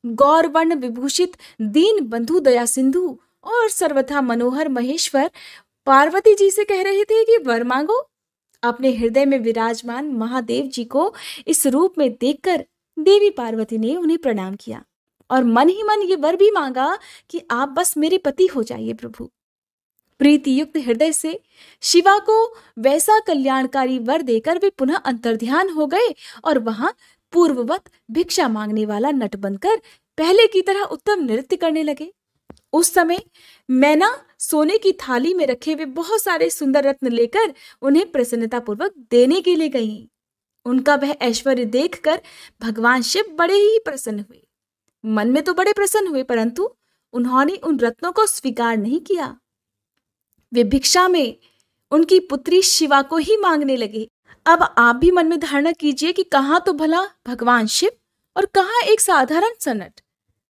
गौरवर्ण विभूषित दीन बंधु दया सिंधु और सर्वथा मनोहर महेश्वर पार्वती जी से कह रहे थे कि वर मांगो। अपने हृदय में विराजमान महादेव जी को इस रूप में देखकर देवी पार्वती ने उन्हें प्रणाम किया और मन ही मन ये वर भी मांगा कि आप बस मेरे पति हो जाइए प्रभु। प्रीति युक्त हृदय से शिवा को वैसा कल्याणकारी वर देकर वे पुनः अंतर्ध्यान हो गए और वहां पूर्ववत भिक्षा मांगने वाला नट बनकर पहले की तरह उत्तम नृत्य करने लगे। उस समय मैना सोने की थाली में रखे हुए बहुत सारे सुंदर रत्न लेकर उन्हें प्रसन्नता पूर्वक देने के लिए गई। उनका वह ऐश्वर्य देखकर भगवान शिव बड़े ही प्रसन्न हुए। मन में तो बड़े प्रसन्न हुए, परंतु उन्होंने उन रत्नों को स्वीकार नहीं किया। वे भिक्षा में उनकी पुत्री शिवा को ही मांगने लगे। अब आप भी मन में धारणा कीजिए कि कहाँ तो भला भगवान शिव और कहाँ एक साधारण सा नट।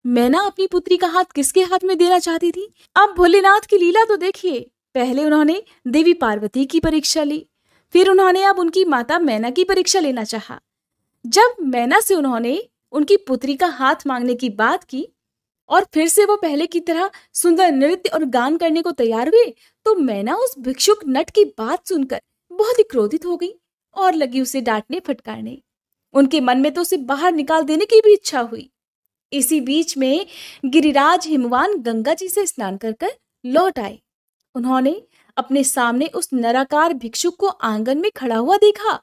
मैना अपनी पुत्री का हाथ किसके हाथ में देना चाहती थी? अब भोलेनाथ की लीला तो देखिए। पहले उन्होंने देवी पार्वती की परीक्षा ली, फिर उन्होंने अब उनकी माता मैना की परीक्षा लेना चाहा। जब मैना से उन्होंने उनकी पुत्री का हाथ मांगने की बात की और फिर से वो पहले की तरह सुंदर नृत्य और गान करने को तैयार हुए, तो मैना उस भिक्षुक नट की बात सुनकर बहुत ही क्रोधित हो गई और लगी उसे डांटने फटकारने। उनके मन में तो उसे बाहर निकाल देने की भी इच्छा हुई। इसी बीच में गिरिराज हिमवान गंगा जी से स्नान कर लौट आए। उन्होंने अपने सामने उस नराकार भिक्षुक को आंगन में खड़ा हुआ देखा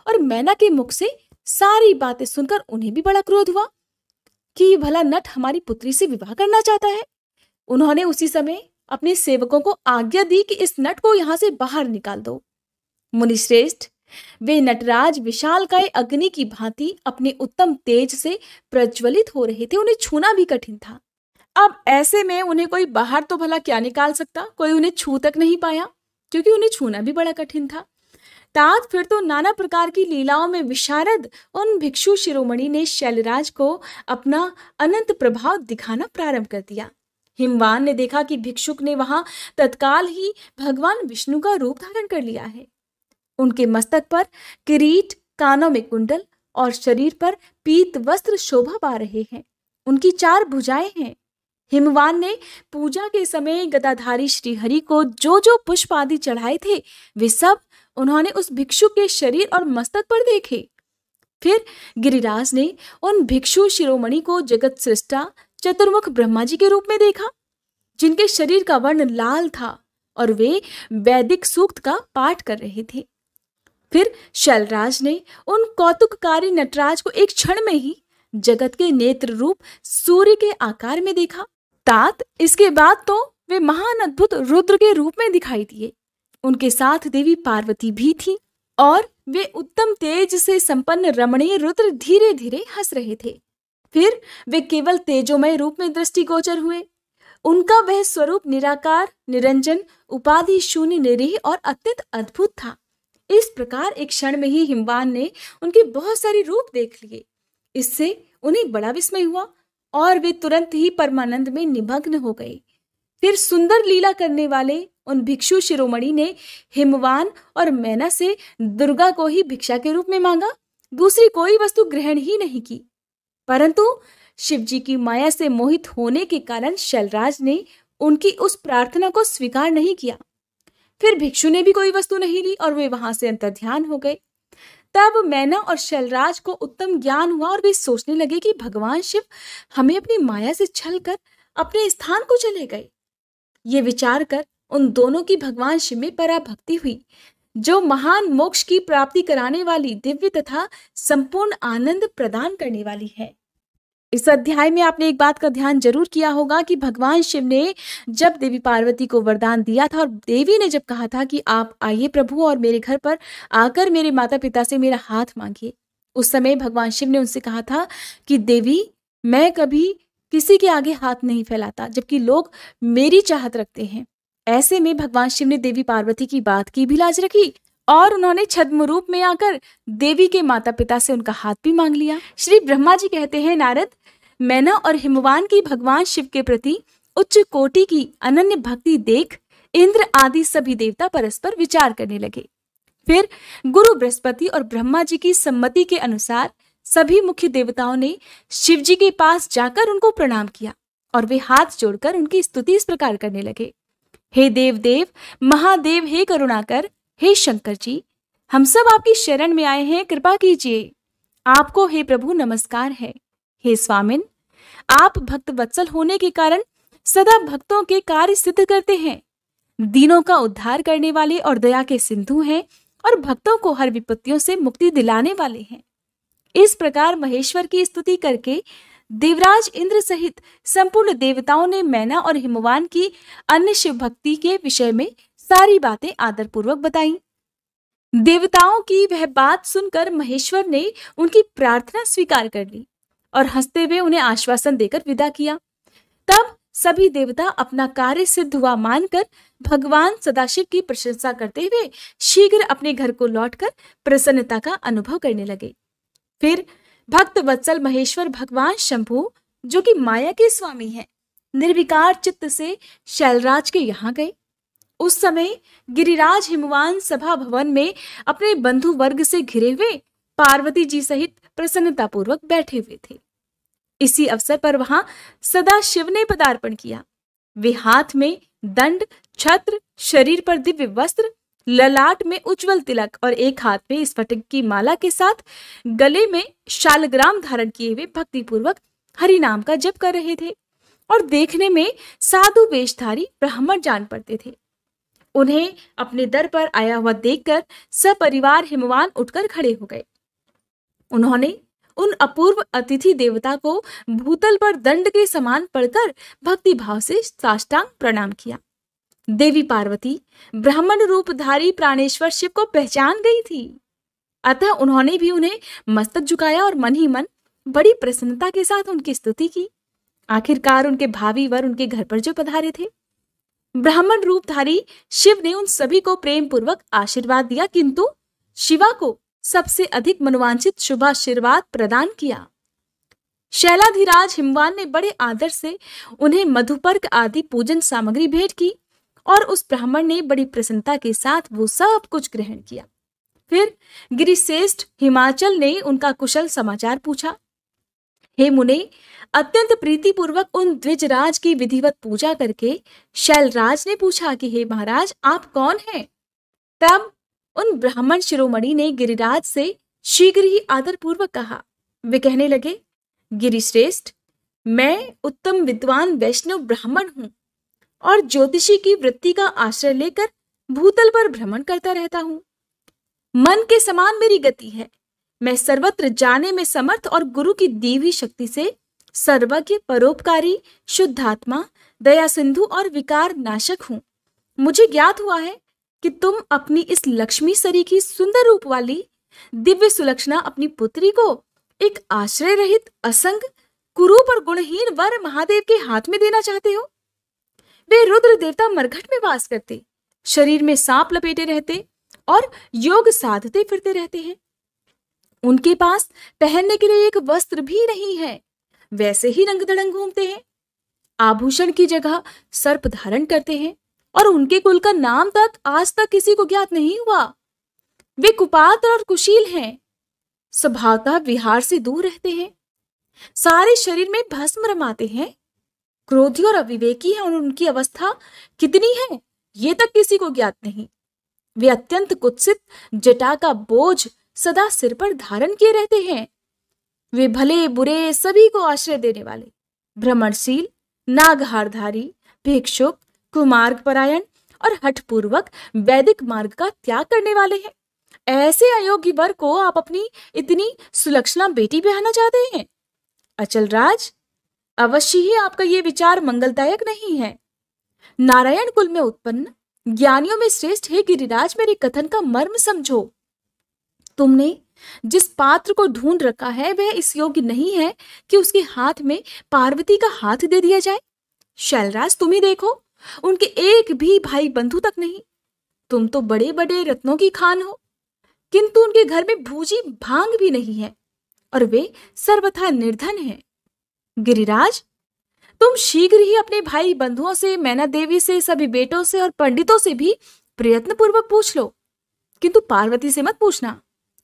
और मैना के मुख से सारी बातें सुनकर उन्हें भी बड़ा क्रोध हुआ कि भला नट हमारी पुत्री से विवाह करना चाहता है। उन्होंने उसी समय अपने सेवकों को आज्ञा दी कि इस नट को यहां से बाहर निकाल दो। मुनिश्रेष्ठ, वे नटराज विशालकाय अग्नि की भांति अपने उत्तम तेज से प्रज्वलित हो रहे थे। उन्हें छूना भी कठिन था। अब ऐसे में उन्हें कोई बाहर तो भला क्या निकाल सकता? कोई उन्हें छू तक नहीं पाया, क्योंकि उन्हें छूना भी बड़ा कठिन था। तात फिर तो नाना प्रकार की लीलाओं में विशारद उन भिक्षु शिरोमणि ने शैलराज को अपना अनंत प्रभाव दिखाना प्रारंभ कर दिया। हिमवान ने देखा कि भिक्षुक ने वहां तत्काल ही भगवान विष्णु का रूप धारण कर लिया है। उनके मस्तक पर किरीट, कानों में कुंडल और शरीर पर पीत वस्त्र शोभा पा रहे हैं। उनकी 4 भुजाएं हैं। हिमवान ने पूजा के समय गदाधारी श्रीहरि को जो जो पुष्प आदि चढ़ाए थे, वे सब उन्होंने उस भिक्षु के शरीर और मस्तक पर देखे। फिर गिरिराज ने उन भिक्षु शिरोमणि को जगत सृष्टा चतुर्मुख ब्रह्मा जी के रूप में देखा, जिनके शरीर का वर्ण लाल था और वे वैदिक सूक्त का पाठ कर रहे थे। फिर शैलराज ने उन कौतुककारी नटराज को एक क्षण में ही जगत के नेत्र रूप सूर्य के आकार में देखा। इसके बाद तो वे महान अद्भुत रुद्र के रूप में दिखाई दिए। उनके साथ देवी पार्वती भी थी और वे उत्तम तेज से संपन्न रमणीय रुद्र धीरे धीरे हंस रहे थे। फिर वे केवल तेजोमय रूप में दृष्टिगोचर हुए। उनका वह स्वरूप निराकार, निरंजन, उपाधि शून्य, निरीह और अत्यंत अद्भुत था। इस प्रकार एक क्षण में ही हिमवान ने उनके बहुत सारे रूप देख लिए। इससे उन्हें बड़ा विस्मय हुआ और वे तुरंत ही परमानंद में निमग्न हो गए। फिर सुंदर लीला करने वाले उन भिक्षु शिरोमणि ने हिमवान और मैना से दुर्गा को ही भिक्षा के रूप में मांगा, दूसरी कोई वस्तु ग्रहण ही नहीं की। परंतु शिवजी की माया से मोहित होने के कारण शैलराज ने उनकी उस प्रार्थना को स्वीकार नहीं किया। फिर भिक्षु ने भी कोई वस्तु नहीं ली और वे वहां से अंतर्ध्यान हो गए। तब मैना और शैलराज को उत्तम ज्ञान हुआ और वे सोचने लगे कि भगवान शिव हमें अपनी माया से छलकर अपने स्थान को चले गए। ये विचार कर उन दोनों की भगवान शिव में पराभक्ति हुई, जो महान मोक्ष की प्राप्ति कराने वाली, दिव्य तथा संपूर्ण आनंद प्रदान करने वाली है। इस अध्याय में आपने एक बात का ध्यान जरूर किया होगा कि भगवान शिव ने जब देवी पार्वती को वरदान दिया था और देवी ने जब कहा था कि आप आइए प्रभु और मेरे घर पर आकर मेरे माता पिता से मेरा हाथ मांगिए, उस समय भगवान शिव ने उनसे कहा था कि देवी, मैं कभी किसी के आगे हाथ नहीं फैलाता, जबकि लोग मेरी चाहत रखते हैं। ऐसे में भगवान शिव ने देवी पार्वती की बात की भी लाज रखी और उन्होंने छद्म रूप में आकर देवी के माता पिता से उनका हाथ भी मांग लिया। श्री ब्रह्मा जी कहते हैं, नारद, मैना और हिमवान की भगवान शिव के प्रति उच्च कोटि की अनन्य भक्ति देख इंद्र आदि सभी देवता परस्पर विचार करने लगे। फिर गुरु बृहस्पति और ब्रह्मा जी की सम्मति के अनुसार सभी मुख्य देवताओं ने शिव जी के पास जाकर उनको प्रणाम किया और वे हाथ जोड़कर उनकी स्तुति इस प्रकार करने लगे। हे देव देव, महादेव, हे करुणाकर, हे शंकर जी, हम सब आपकी शरण में आए हैं, कृपा कीजिए। आपको हे प्रभु नमस्कार है। हे स्वामिन, आप भक्त वत्सल होने के कारण सदा भक्तों के कार्य सिद्ध करते हैं, दीनों का उद्धार करने वाले और दया के सिंधु हैं और भक्तों को हर विपत्तियों से मुक्ति दिलाने वाले हैं। इस प्रकार महेश्वर की स्तुति करके देवराज इंद्र सहित संपूर्ण देवताओं ने मैना और हिमवान की अन्य शिव भक्ति के विषय में सारी बातें आदर पूर्वक बताई। देवताओं की वह बात सुनकर महेश्वर ने उनकी प्रार्थना स्वीकार कर ली और हंसते हुए उन्हें आश्वासन देकर विदा किया। तब सभी देवता अपना कार्य सिद्ध हुआ मानकर भगवान सदाशिव की प्रशंसा करते हुए शीघ्र अपने घर को लौटकर प्रसन्नता का अनुभव करने लगे। फिर भक्त वत्सल महेश्वर भगवान शंभु, जो कि माया के स्वामी हैं, निर्विकार चित्त से शैलराज के यहाँ गए। उस समय गिरिराज हिमवान सभा भवन में अपने बंधु वर्ग से घिरे हुए पार्वती जी सहित प्रसन्नता पूर्वक बैठे हुए थे। इसी अवसर पर वहां सदा शिव ने पदार्पण किया। वे हाथ में दंड, छत्र, शरीर पर दिव्य वस्त्र, ललाट में उज्जवल तिलक और एक हाथ में स्फटिक की माला के साथ गले में शालग्राम धारण किए हुए भक्ति पूर्वक हरि नाम का जप कर रहे थे और देखने में साधु वेशधारी ब्राह्मण जान पड़ते थे। उन्हें अपने दर पर आया हुआ देखकर सपरिवार हिमवान उठकर खड़े हो गए। उन्होंने उन अपूर्व अतिथि देवता को भूतल पर दंड के समान पड़कर भक्ति भाव से साष्टांग प्रणाम किया। देवी पार्वती ब्राह्मण रूपधारी प्राणेश्वर शिव को पहचान गई थी, अतः उन्होंने भी उन्हें मस्तक झुकाया और मन ही मन बड़ी प्रसन्नता के साथ उनकी स्तुति की। आखिरकार उनके भावी वर उनके घर पर जो पधारे थे, ब्राह्मण रूपधारी शिव ने उन सभी को प्रेम पूर्वक आशीर्वाद दिया, किंतु शिवा को सबसे अधिक मनोवांछित शुभाशीर्वाद प्रदान किया। शैलाधिराज हिमवान ने बड़े आदर से उन्हें मधुपर्क आदि पूजन सामग्री भेंट की और उस ब्राह्मण ने बड़ी प्रसन्नता के साथ वो सब कुछ ग्रहण किया। फिर गिरिश्रेष्ठ हिमाचल ने उनका कुशल समाचार पूछा। हे मुने, अत्यंत प्रीतिपूर्वक उन द्विजराज की विधिवत पूजा करके शैलराज ने पूछा कि हे महाराज, आप कौन हैं? तब उन ब्राह्मण शिरोमणि ने गिरिराज से शीघ्र ही आदर पूर्वक कहा। वे कहने लगे, गिरिश्रेष्ठ, मैं उत्तम विद्वान वैष्णव ब्राह्मण हूं और ज्योतिषी की वृत्ति का आश्रय लेकर भूतल पर भ्रमण करता रहता हूं। मन के समान मेरी गति है। मैं सर्वत्र जाने में समर्थ और गुरु की दी हुई शक्ति से सर्वज्ञ, परोपकारी, शुद्धात्मा, दया सिंधु और विकार नाशक हूं। मुझे ज्ञात हुआ है कि तुम अपनी इस लक्ष्मी सरी की सुंदर रूप वाली दिव्य सुलक्षणा अपनी पुत्री को एक आश्रय रहित, असंग, कुरूप और गुणहीन वर महादेव के हाथ में देना चाहते हो। वे रुद्र देवता मरघट में वास करते, शरीर में सांप लपेटे रहते और योग साधते फिरते रहते हैं। उनके पास पहनने के लिए एक वस्त्र भी नहीं है, वैसे ही रंग दड़ंग घूमते हैं। आभूषण की जगह सर्प धारण करते हैं और उनके कुल का नाम तक आज तक किसी को ज्ञात नहीं हुआ। वे कुपात्र और कुशील हैं, स्वभावतः विहार से दूर रहते हैं, सारे शरीर में भस्म रमाते हैं, क्रोधी और अविवेकी हैं और उनकी अवस्था कितनी है ये तक किसी को ज्ञात नहीं। वे अत्यंत कुत्सित, जटा का बोझ सदा सिर पर धारण किए रहते हैं। वे भले बुरे सभी को आश्रय देने वाले, भ्रमणशील, नागहारधारी, भिक्षुक, कुमार्ग परायण और हठपूर्वक वैदिक मार्ग का त्याग करने वाले हैं। ऐसे अयोग्य वर को आप अपनी इतनी सुलक्षणा बेटी ब्याहना चाहते हैं? अचल राज, अवश्य ही आपका ये विचार मंगलदायक नहीं है। नारायण कुल में उत्पन्न ज्ञानियों में श्रेष्ठ है गिरिराज, मेरे कथन का मर्म समझो। तुमने जिस पात्र को ढूंढ रखा है वह इस योग्य नहीं है कि उसके हाथ में पार्वती का हाथ दे दिया जाए। शैलराज, तुम ही देखो, उनके एक भी भाई बंधु तक नहीं। तुम तो बड़े बड़े रत्नों की खान हो, किंतु उनके घर में भूजी भांग भी नहीं है और वे सर्वथा निर्धन हैं। गिरिराज, तुम शीघ्र ही अपने भाई बंधुओं से, मैना देवी से, सभी बेटों से और पंडितों से भी प्रयत्न पूर्वक पूछ लो, किंतु पार्वती से मत पूछना,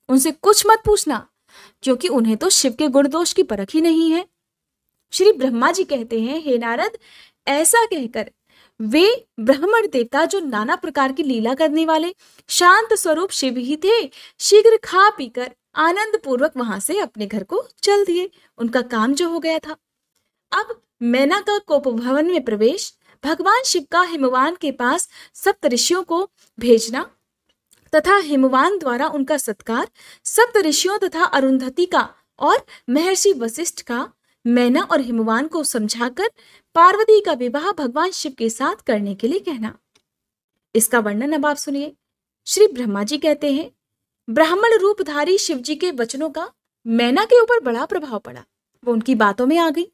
उनसे कुछ मत पूछना, क्योंकि उन्हें तो शिव के गुण दोष की परख ही नहीं है। श्री ब्रह्मा जी कहते हैं, हे नारद, ऐसा कहकर वे ब्राह्मण देवता जो नाना प्रकार की लीला करने वाले शांत स्वरूप शिव ही थे, शीघ्र खा पीकर आनंद पूर्वक वहां से अपने घर को चल दिए। उनका काम जो हो गया था। अब मैना का कोप भवन में प्रवेश, भगवान शिव का हिमवान के पास सप्त ऋषियों को भेजना तथा हिमवान द्वारा उनका सत्कार, सप्त ऋषियों तथा अरुंधति का और महर्षि वशिष्ठ का मैना और हिमवान को समझाकर पार्वती का विवाह भगवान शिव के साथ करने के लिए कहना। इसका वर्णन अब आप सुनिए। श्री ब्रह्मा जी कहते हैं, ब्राह्मण रूपधारी शिव जी के वचनों का मैना के ऊपर बड़ा प्रभाव पड़ा। वो उनकी बातों में आ गई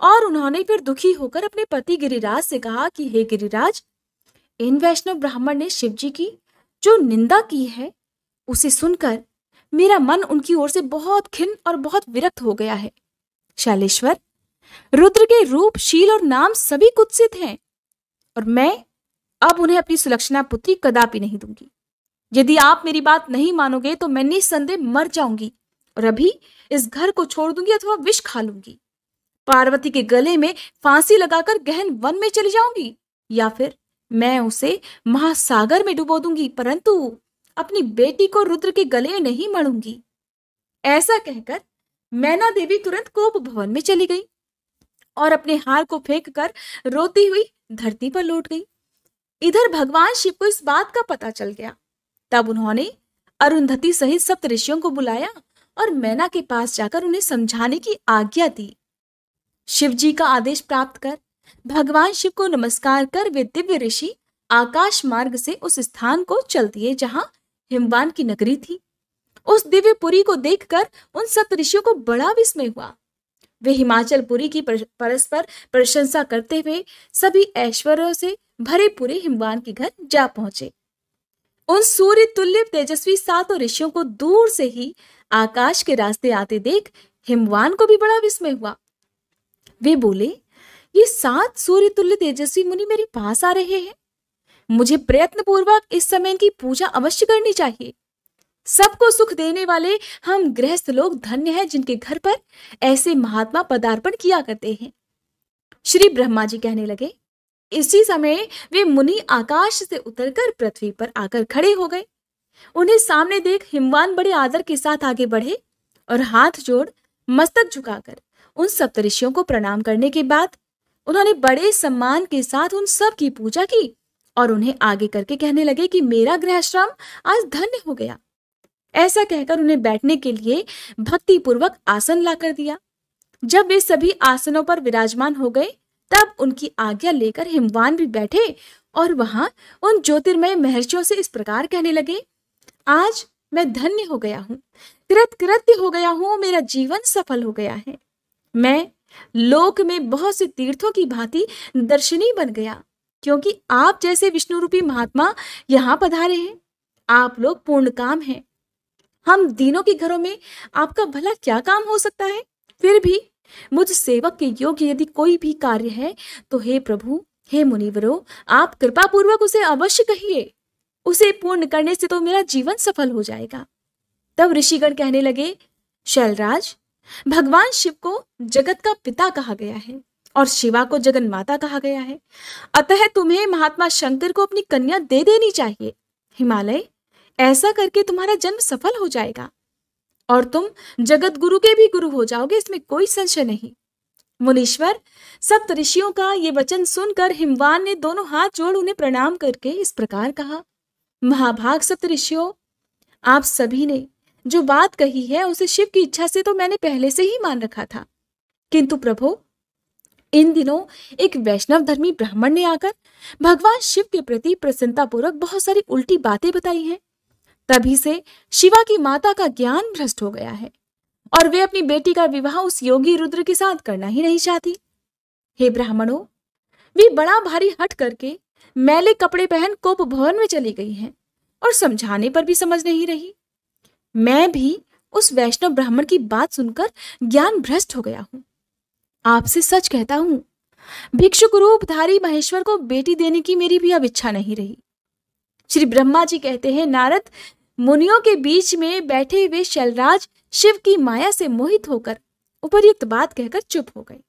और उन्होंने फिर दुखी होकर अपने पति गिरिराज से कहा कि हे गिरिराज, इन वैष्णव ब्राह्मण ने शिव जी की जो निंदा की है उसे सुनकर मेरा मन उनकी ओर से बहुत खिन्न और बहुत विरक्त हो गया है। शैलेश्वर, रुद्र के रूप, शील और नाम सभी कुत्सित हैं और मैं अब उन्हें अपनी सुलक्षणा पुत्री कदापि नहीं दूंगी। यदि आप मेरी बात नहीं मानोगे तो मैं निस्संदेह मर जाऊंगी और अभी इस घर को छोड़ दूंगी अथवा विष खा लूंगी। पार्वती के गले में फांसी लगाकर गहन वन में चली जाऊंगी या फिर मैं उसे महासागर में डुबो दूंगी, परंतु अपनी बेटी को रुद्र के गले नहीं मढ़ूंगी। ऐसा कहकर मैना देवी तुरंत कोप भवन में चली गई और अपने हार को फेंक कर रोती हुई धरती पर लौट गई। इधर भगवान शिव को इस बात का पता चल गया। तब उन्होंने अरुंधति सहित सप्त ऋषियों को बुलाया और मैना के पास जाकर उन्हें समझाने की आज्ञा दी। शिव जी का आदेश प्राप्त कर भगवान शिव को नमस्कार कर वे दिव्य ऋषि आकाश मार्ग से उस स्थान को चल दिए जहां हिमवान की नगरी थी। उस दिव्य पुरी को देखकर उन सप्त ऋषियों को बड़ा विस्मय हुआ। वे हिमाचल पुरी की परस्पर प्रशंसा करते हुए सभी ऐश्वर्यों से भरे पूरे हिमवान के घर जा पहुंचे। उन सूर्य तुल्य तेजस्वी सातों ऋषियों को दूर से ही आकाश के रास्ते आते देख हिमवान को भी बड़ा विस्मय हुआ। वे बोले, ये 7 सूर्य तुल्य तेजस्वी मुनि मेरे पास आ रहे हैं। मुझे प्रयत्न पूर्वक इस समय की पूजा अवश्य करनी चाहिए। सबको सुख देने वाले हम गृहस्थ लोग धन्य हैं जिनके घर पर ऐसे महात्मा पदार्पण किया करते हैं। श्री ब्रह्मा जी कहने लगे। इसी समय वे मुनि आकाश से उतरकर पृथ्वी पर आकर खड़े हो गए। उन्हें सामने देख हिमवान बड़े आदर के साथ आगे बढ़े और हाथ जोड़ मस्तक झुकाकर उन सप्तऋषियों को प्रणाम करने के बाद उन्होंने बड़े सम्मान के साथ उन सब की पूजा की और उन्हें आगे करके कहने लगे कि मेरा गृहश्रम आज धन्य हो गया। ऐसा कहकर उन्हें बैठने के लिए भक्ति पूर्वक आसन ला कर दिया। जब वे सभी आसनों पर विराजमान हो गए, तब उनकी आज्ञा लेकर हिमवान भी बैठे और वहां उन ज्योतिर्मय महर्षियों से इस प्रकार कहने लगे, आज मैं धन्य हो गया हूँ, कृतकृत्य हो गया हूँ, मेरा जीवन सफल हो गया है। मैं लोक में बहुत से तीर्थों की भांति दर्शनीय बन गया, क्योंकि आप जैसे विष्णु रूपी महात्मा यहाँ पधारे हैं। आप लोग पूर्ण काम हैं। हम दीनों के घरों में आपका भला क्या काम हो सकता है? फिर भी मुझ सेवक के योग्य यदि कोई भी कार्य है तो हे प्रभु, हे मुनिवरों, आप कृपा पूर्वक उसे अवश्य कहिए। उसे पूर्ण करने से तो मेरा जीवन सफल हो जाएगा। तब ऋषिगण कहने लगे, शैलराज, भगवान शिव को जगत का पिता कहा गया है और शिवा को जगन माता कहा गया है। अतः तुम्हें महात्मा शंकर को अपनी कन्या दे देनी चाहिए। हिमालय, ऐसा करके तुम्हारा जन्म सफल हो जाएगा और तुम जगत गुरु के भी गुरु हो जाओगे, इसमें कोई संशय नहीं। मुनीश्वर, सप्त ऋषियों का ये वचन सुनकर हिमवान ने दोनों हाथ जोड़ उन्हें प्रणाम करके इस प्रकार कहा, महाभाग सप्त ऋषियों, आप सभी ने जो बात कही है उसे शिव की इच्छा से तो मैंने पहले से ही मान रखा था, किंतु प्रभु, इन दिनों एक वैष्णव धर्मी ब्राह्मण ने आकर भगवान शिव के प्रति प्रसन्नतापूर्वक बहुत सारी उल्टी बातें बताई हैं। तभी से शिवा की माता का ज्ञान भ्रष्ट हो गया है और वे अपनी बेटी का विवाह उस योगी रुद्र के साथ करना ही नहीं चाहती। हे ब्राह्मणों, वे बड़ा भारी हट करके मैले कपड़े पहन कोप भवन में चली गई हैं और समझाने पर भी समझ नहीं रही। मैं भी उस वैष्णव ब्राह्मण की बात सुनकर ज्ञान भ्रष्ट हो गया हूं। आपसे सच कहता हूं, भिक्षुक रूपधारी महेश्वर को बेटी देने की मेरी भी अब इच्छा नहीं रही। श्री ब्रह्मा जी कहते हैं, नारद, मुनियों के बीच में बैठे हुए शैलराज शिव की माया से मोहित होकर उपर्युक्त बात कहकर चुप हो गए।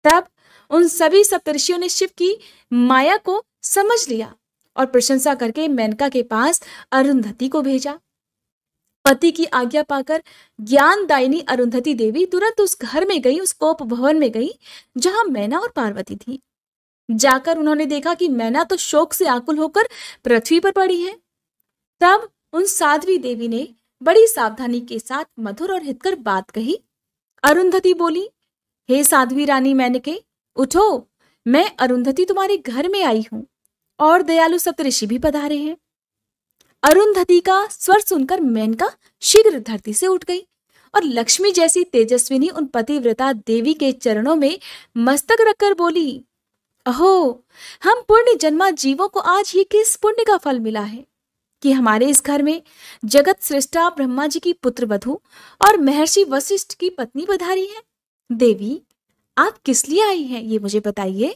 तब उन सभी सप्तर्षियों ने शिव की माया को समझ लिया और प्रशंसा करके मेनका के पास अरुंधति को भेजा। पति की आज्ञा पाकर ज्ञानदायिनी अरुंधति देवी तुरंत उस घर में गई, उस कोप भवन में गई जहां मैना और पार्वती थी। जाकर उन्होंने देखा कि मैना तो शोक से आकुल होकर पृथ्वी पर पड़ी है। तब उन साध्वी देवी ने बड़ी सावधानी के साथ मधुर और हितकर बात कही। अरुंधति बोली, हे साध्वी रानी मेनके, उठो, मैं अरुंधति तुम्हारे घर में आई हूं और दयालु सप्तऋषि भी पधारे हैं। अरुंधति का स्वर सुनकर मेनका शीघ्र धरती से उठ गई और लक्ष्मी जैसी तेजस्विनी उन पतिव्रता देवी के चरणों में मस्तक रखकर बोली, अहो, हम पुण्य जन्मा जीवों को आज ही किस पुण्य का फल मिला है कि हमारे इस घर में जगत सृष्टा ब्रह्मा जी की पुत्र वधू और महर्षि वशिष्ठ की पत्नी पधारी है। देवी, आप किस लिए आई हैं, ये मुझे बताइए।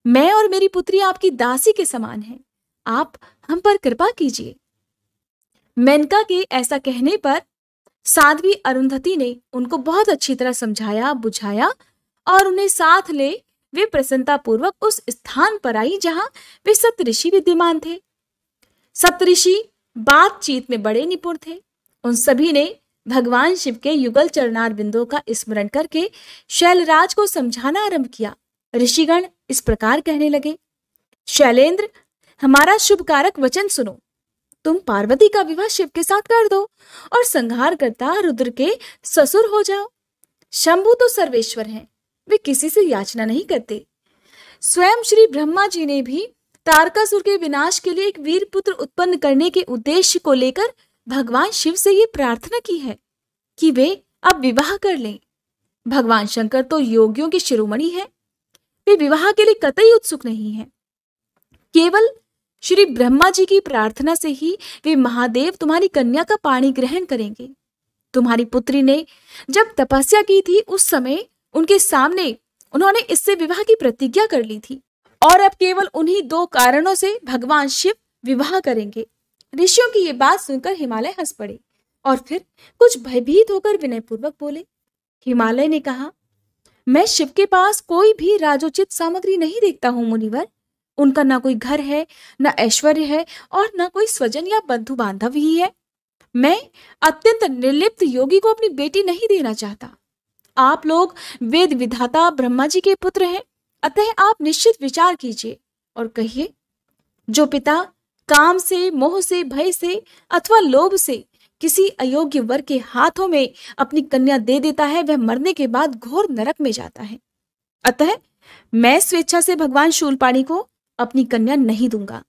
मैं और मेरी पुत्री आपकी दासी के समान हैं, आप हम पर कृपा कीजिए। मेनका के ऐसा कहने पर साध्वी अरुंधति ने उनको बहुत अच्छी तरह समझाया बुझाया और उन्हें साथ ले वे प्रसन्नता पूर्वक उस स्थान पर आई जहां वे सप्तऋषि विद्यमान थे। सप्तऋषि बातचीत में बड़े निपुण थे। उन सभी ने भगवान शिव के युगल चरणार बिंदुओं का स्मरण करके शैलराज को समझाना आरंभ किया। ऋषिगण इस प्रकार कहने लगे, शैलेंद्र, हमारा शुभकारक वचन सुनो। तुम पार्वती का विवाह शिव के साथ कर दो और संहार करता रुद्र के ससुर हो जाओ। शंभु तो सर्वेश्वर हैं, वे किसी से याचना नहीं करते। स्वयं श्री ब्रह्मा जी ने भी तारकासुर के विनाश के लिए एक वीर पुत्र उत्पन्न करने के उद्देश्य को लेकर भगवान शिव से ये प्रार्थना की है कि वे अब विवाह कर लें। भगवान शंकर तो योगियों के शिरोमणि हैं, वे विवाह के लिए कतई उत्सुक नहीं हैं। केवल श्री ब्रह्मा जी की प्रार्थना से ही वे महादेव तुम्हारी कन्या का पाणी ग्रहण करेंगे। तुम्हारी पुत्री ने जब तपस्या की थी उस समय उनके सामने उन्होंने इससे विवाह की प्रतिज्ञा कर ली थी और अब केवल उन्हीं दो कारणों से भगवान शिव विवाह करेंगे। ऋषियों की ये बात सुनकर हिमालय हंस पड़े और फिर कुछ भयभीत होकर विनयपूर्वक बोले। हिमालय ने कहा, मैं शिव के पास कोई भी राजोचित सामग्री नहीं देखता हूं मुनिवर। उनका ना कोई घर है, ना ऐश्वर्य है और ना कोई स्वजन या बंधु बांधव ही है। मैं अत्यंत निर्लिप्त योगी को अपनी बेटी नहीं देना चाहता। आप लोग वेद विधाता ब्रह्मा जी के पुत्र हैं, अतः आप निश्चित विचार कीजिए और कहिए, जो पिता काम से, मोह से, भय से अथवा लोभ से किसी अयोग्य वर के हाथों में अपनी कन्या दे देता है, वह मरने के बाद घोर नरक में जाता है। अतः मैं स्वेच्छा से भगवान शूलपाणी को अपनी कन्या नहीं दूंगा।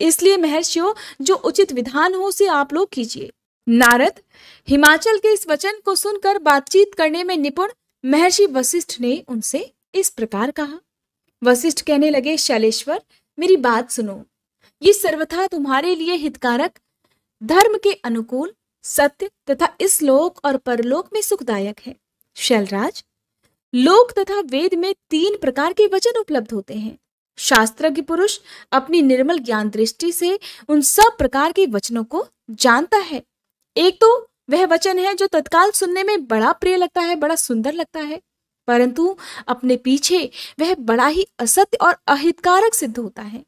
इसलिए महर्षियों, जो उचित विधान हो उसे आप लोग कीजिए। नारद हिमाचल के इस वचन को सुनकर बातचीत करने में निपुण महर्षि वशिष्ठ ने उनसे इस प्रकार कहा। वशिष्ठ कहने लगे, शैलेश्वर, मेरी बात सुनो। ये सर्वथा तुम्हारे लिए हितकारक, धर्म के अनुकूल, सत्य तथा इस लोक और परलोक में सुखदायक है। शैलराज, लोक तथा वेद में 3 प्रकार के वचन उपलब्ध होते हैं। शास्त्रज्ञ पुरुष अपनी निर्मल ज्ञान दृष्टि से उन सब प्रकार के वचनों को जानता है। एक तो वह वचन है जो तत्काल सुनने में बड़ा प्रिय लगता है, बड़ा सुंदर लगता है, परंतु अपने पीछे वह बड़ा ही असत्य और अहितकारक सिद्ध होता है।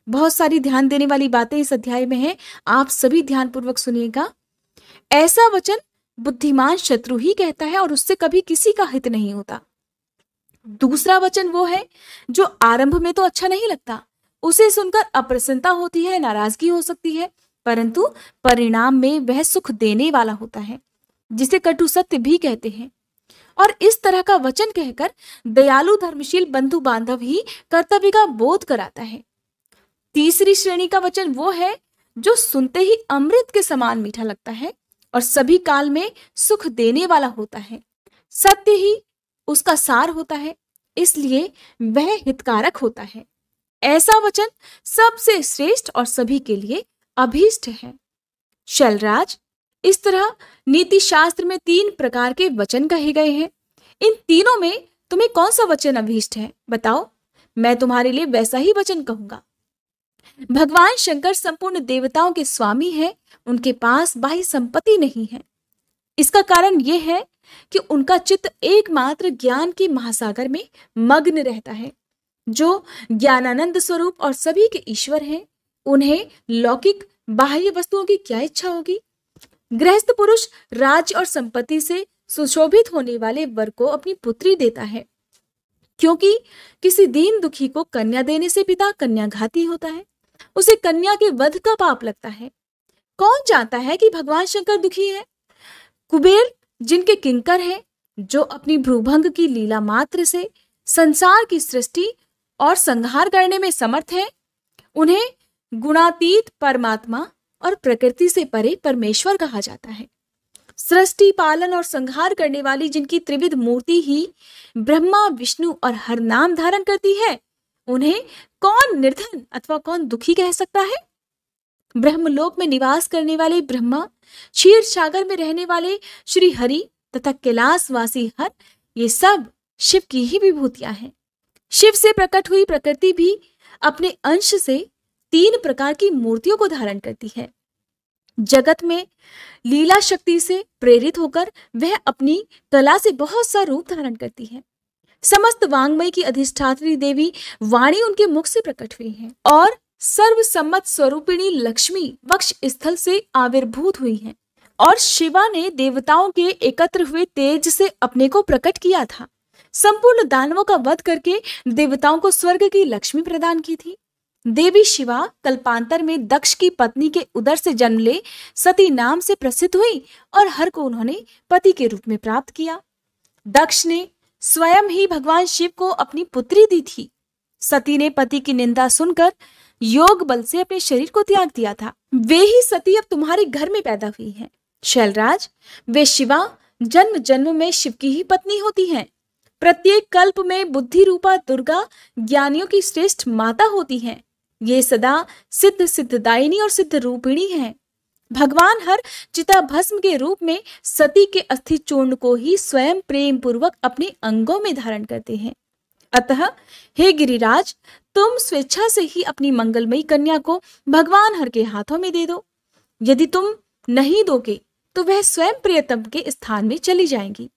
बहुत सारी ध्यान देने वाली बातें इस अध्याय में हैं, आप सभी ध्यानपूर्वक सुनिएगा। ऐसा वचन बुद्धिमान शत्रु ही कहता है और उससे कभी किसी का हित नहीं होता। दूसरा वचन वो है जो आरंभ में तो अच्छा नहीं लगता, उसे सुनकर अप्रसन्नता होती है, नाराजगी हो सकती है, परंतु परिणाम में वह सुख देने वाला होता है, जिसे कटु सत्य भी कहते हैं। और इस तरह का वचन कहकर दयालु धर्मशील बंधु बांधव ही कर्तव्य का बोध कराता है। तीसरी श्रेणी का वचन वो है जो सुनते ही अमृत के समान मीठा लगता है और सभी काल में सुख देने वाला होता है। सत्य ही उसका सार होता है, इसलिए वह हितकारक होता है। ऐसा वचन सबसे श्रेष्ठ और सभी के लिए अभीष्ट है। शैलराज, इस तरह नीति शास्त्र में 3 प्रकार के वचन कहे गए हैं। इन तीनों में तुम्हें कौन सा वचन अभीष्ट है, बताओ, मैं तुम्हारे लिए वैसा ही वचन कहूंगा। भगवान शंकर संपूर्ण देवताओं के स्वामी हैं, उनके पास बाह्य संपत्ति नहीं है। इसका कारण यह है कि उनका चित्त एकमात्र ज्ञान के महासागर में मग्न रहता है। जो ज्ञानानंद स्वरूप और सभी के ईश्वर हैं, उन्हें लौकिक बाह्य वस्तुओं की क्या इच्छा होगी। गृहस्थ पुरुष राज्य और संपत्ति से सुशोभित होने वाले वर को अपनी पुत्री देता है, क्योंकि किसी दीन दुखी को कन्या देने से पिता कन्याघाती होता है, उसे कन्या के वध का पाप लगता है। कौन जानता है कि भगवान शंकर दुखी है। कुबेर जिनके किंकर हैं, जो अपनी भ्रूभंग की लीला मात्र से संसार की सृष्टि और संहार करने में समर्थ है, उन्हें गुणातीत परमात्मा और प्रकृति से परे परमेश्वर कहा जाता है। सृष्टि पालन और संहार करने वाली जिनकी त्रिविध मूर्ति ही ब्रह्मा विष्णु और हर नाम धारण करती है, उन्हें कौन निर्धन अथवा कौन दुखी कह सकता है। ब्रह्मलोक में निवास करने वाले ब्रह्मा, क्षीर सागर में रहने वाले श्री हरि तथा कैलाशवासी हर, ये सब शिव की ही विभूतियां हैं। शिव से प्रकट हुई प्रकृति भी अपने अंश से 3 प्रकार की मूर्तियों को धारण करती है। जगत में लीला शक्ति से प्रेरित होकर वह अपनी कला से बहुत सा रूप धारण करती है। समस्त वांग्मय की अधिष्ठात्री देवी वाणी उनके मुख से प्रकट हुई है और सर्वसम्मत स्वरूपिणी लक्ष्मी वक्ष स्थल से आविर्भूत हुई है। और शिवा ने देवताओं के एकत्र हुए तेज से अपने को प्रकट किया था। संपूर्ण दानवों का वध करके देवताओं को स्वर्ग की लक्ष्मी प्रदान की थी। देवी शिवा कल्पांतर में दक्ष की पत्नी के उदर से जन्म ले सती नाम से प्रसिद्ध हुई और हर को उन्होंने पति के रूप में प्राप्त किया। दक्ष ने स्वयं ही भगवान शिव को अपनी पुत्री दी थी। सती ने पति की निंदा सुनकर योग बल से अपने शरीर को त्याग दिया था। वे ही सती अब तुम्हारे घर में पैदा हुई हैं। शैलराज, वे शिवा जन्म जन्म में शिव की ही पत्नी होती हैं। प्रत्येक कल्प में बुद्धि रूपा दुर्गा ज्ञानियों की श्रेष्ठ माता होती हैं। ये सदा सिद्ध सिद्धदायिनी और सिद्ध रूपिणी हैं। भगवान हर चिता भस्म के रूप में सती के अस्थि चूर्ण को ही स्वयं प्रेम पूर्वक अपने अंगों में धारण करते हैं। अतः हे गिरिराज, तुम स्वेच्छा से ही अपनी मंगलमयी कन्या को भगवान हर के हाथों में दे दो। यदि तुम नहीं दोगे तो वह स्वयं प्रियतम के स्थान में चली जाएंगी।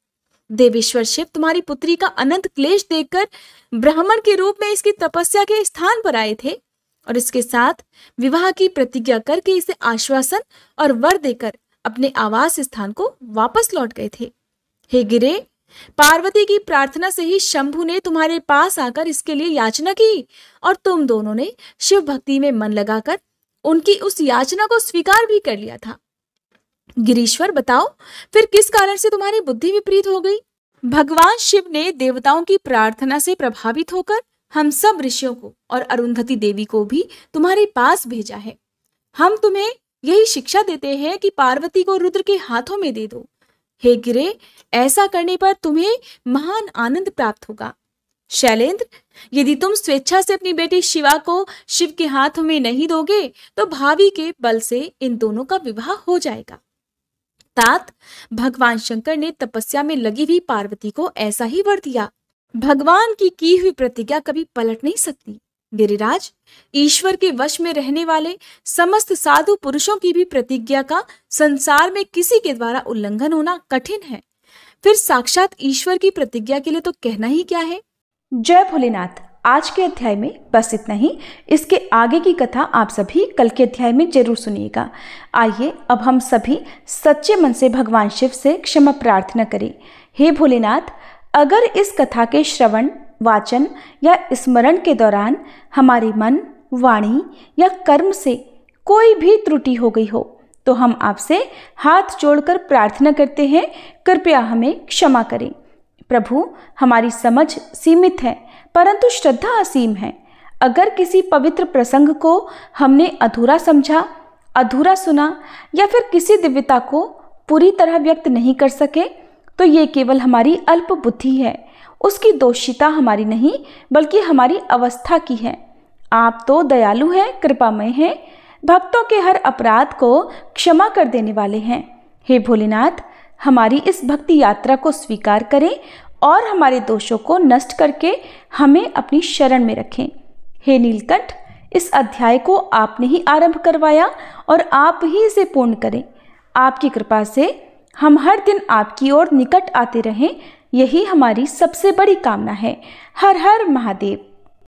देवेश्वर शिव तुम्हारी पुत्री का अनंत क्लेश देखकर ब्राह्मण के रूप में इसकी तपस्या के स्थान पर आए थे और इसके साथ विवाह की प्रतिज्ञा करके इसे आश्वासन और वर देकर अपने आवास स्थान को वापस लौट गए थे। हे गिरे, पार्वती की प्रार्थना से ही शंभु ने तुम्हारे पास आकर इसके लिए याचना की और तुम दोनों ने शिव भक्ति में मन लगाकर उनकी उस याचना को स्वीकार भी कर लिया था। गिरीश्वर, बताओ फिर किस कारण से तुम्हारी बुद्धि विपरीत हो गई? भगवान शिव ने देवताओं की प्रार्थना से प्रभावित होकर हम सब ऋषियों को और अरुंधति देवी को भी तुम्हारे पास भेजा है। हम तुम्हें यही शिक्षा देते हैं कि पार्वती को रुद्र के हाथों में दे दो। हे गिरे, ऐसा करने पर तुम्हें महान आनंद प्राप्त होगा। शैलेंद्र, यदि तुम स्वेच्छा से अपनी बेटी शिवा को शिव के हाथों में नहीं दोगे तो भावी के बल से इन दोनों का विवाह हो जाएगा। तात, भगवान शंकर ने तपस्या में लगी हुई पार्वती को ऐसा ही वर दिया। भगवान की हुई प्रतिज्ञा कभी पलट नहीं सकती। गिरिराज, ईश्वर के वश में रहने वाले समस्त साधु पुरुषों की भी प्रतिज्ञा का संसार में किसी के द्वारा उल्लंघन होना कठिन है। फिर साक्षात ईश्वर की प्रतिज्ञा के लिए तो कहना ही क्या है। जय भोलेनाथ। आज के अध्याय में बस इतना ही। इसके आगे की कथा आप सभी कल के अध्याय में जरूर सुनिएगा। आइए अब हम सभी सच्चे मन से भगवान शिव से क्षमा प्रार्थना करें। हे भोलेनाथ, अगर इस कथा के श्रवण, वाचन या स्मरण के दौरान हमारे मन, वाणी या कर्म से कोई भी त्रुटि हो गई हो तो हम आपसे हाथ जोड़कर प्रार्थना करते हैं, कृपया हमें क्षमा करें। प्रभु, हमारी समझ सीमित है परंतु श्रद्धा असीम है। अगर किसी पवित्र प्रसंग को हमने अधूरा समझा, अधूरा सुना या फिर किसी दिव्यता को पूरी तरह व्यक्त नहीं कर सके तो ये केवल हमारी अल्प बुद्धि है। उसकी दोषिता हमारी नहीं बल्कि हमारी अवस्था की है। आप तो दयालु हैं, कृपामय हैं, भक्तों के हर अपराध को क्षमा कर देने वाले हैं। हे भोलेनाथ, हमारी इस भक्ति यात्रा को स्वीकार करें और हमारे दोषों को नष्ट करके हमें अपनी शरण में रखें। हे नीलकंठ, इस अध्याय को आपने ही आरंभ करवाया और आप ही इसे पूर्ण करें। आपकी कृपा से हम हर दिन आपकी ओर निकट आते रहें, यही हमारी सबसे बड़ी कामना है। हर हर महादेव।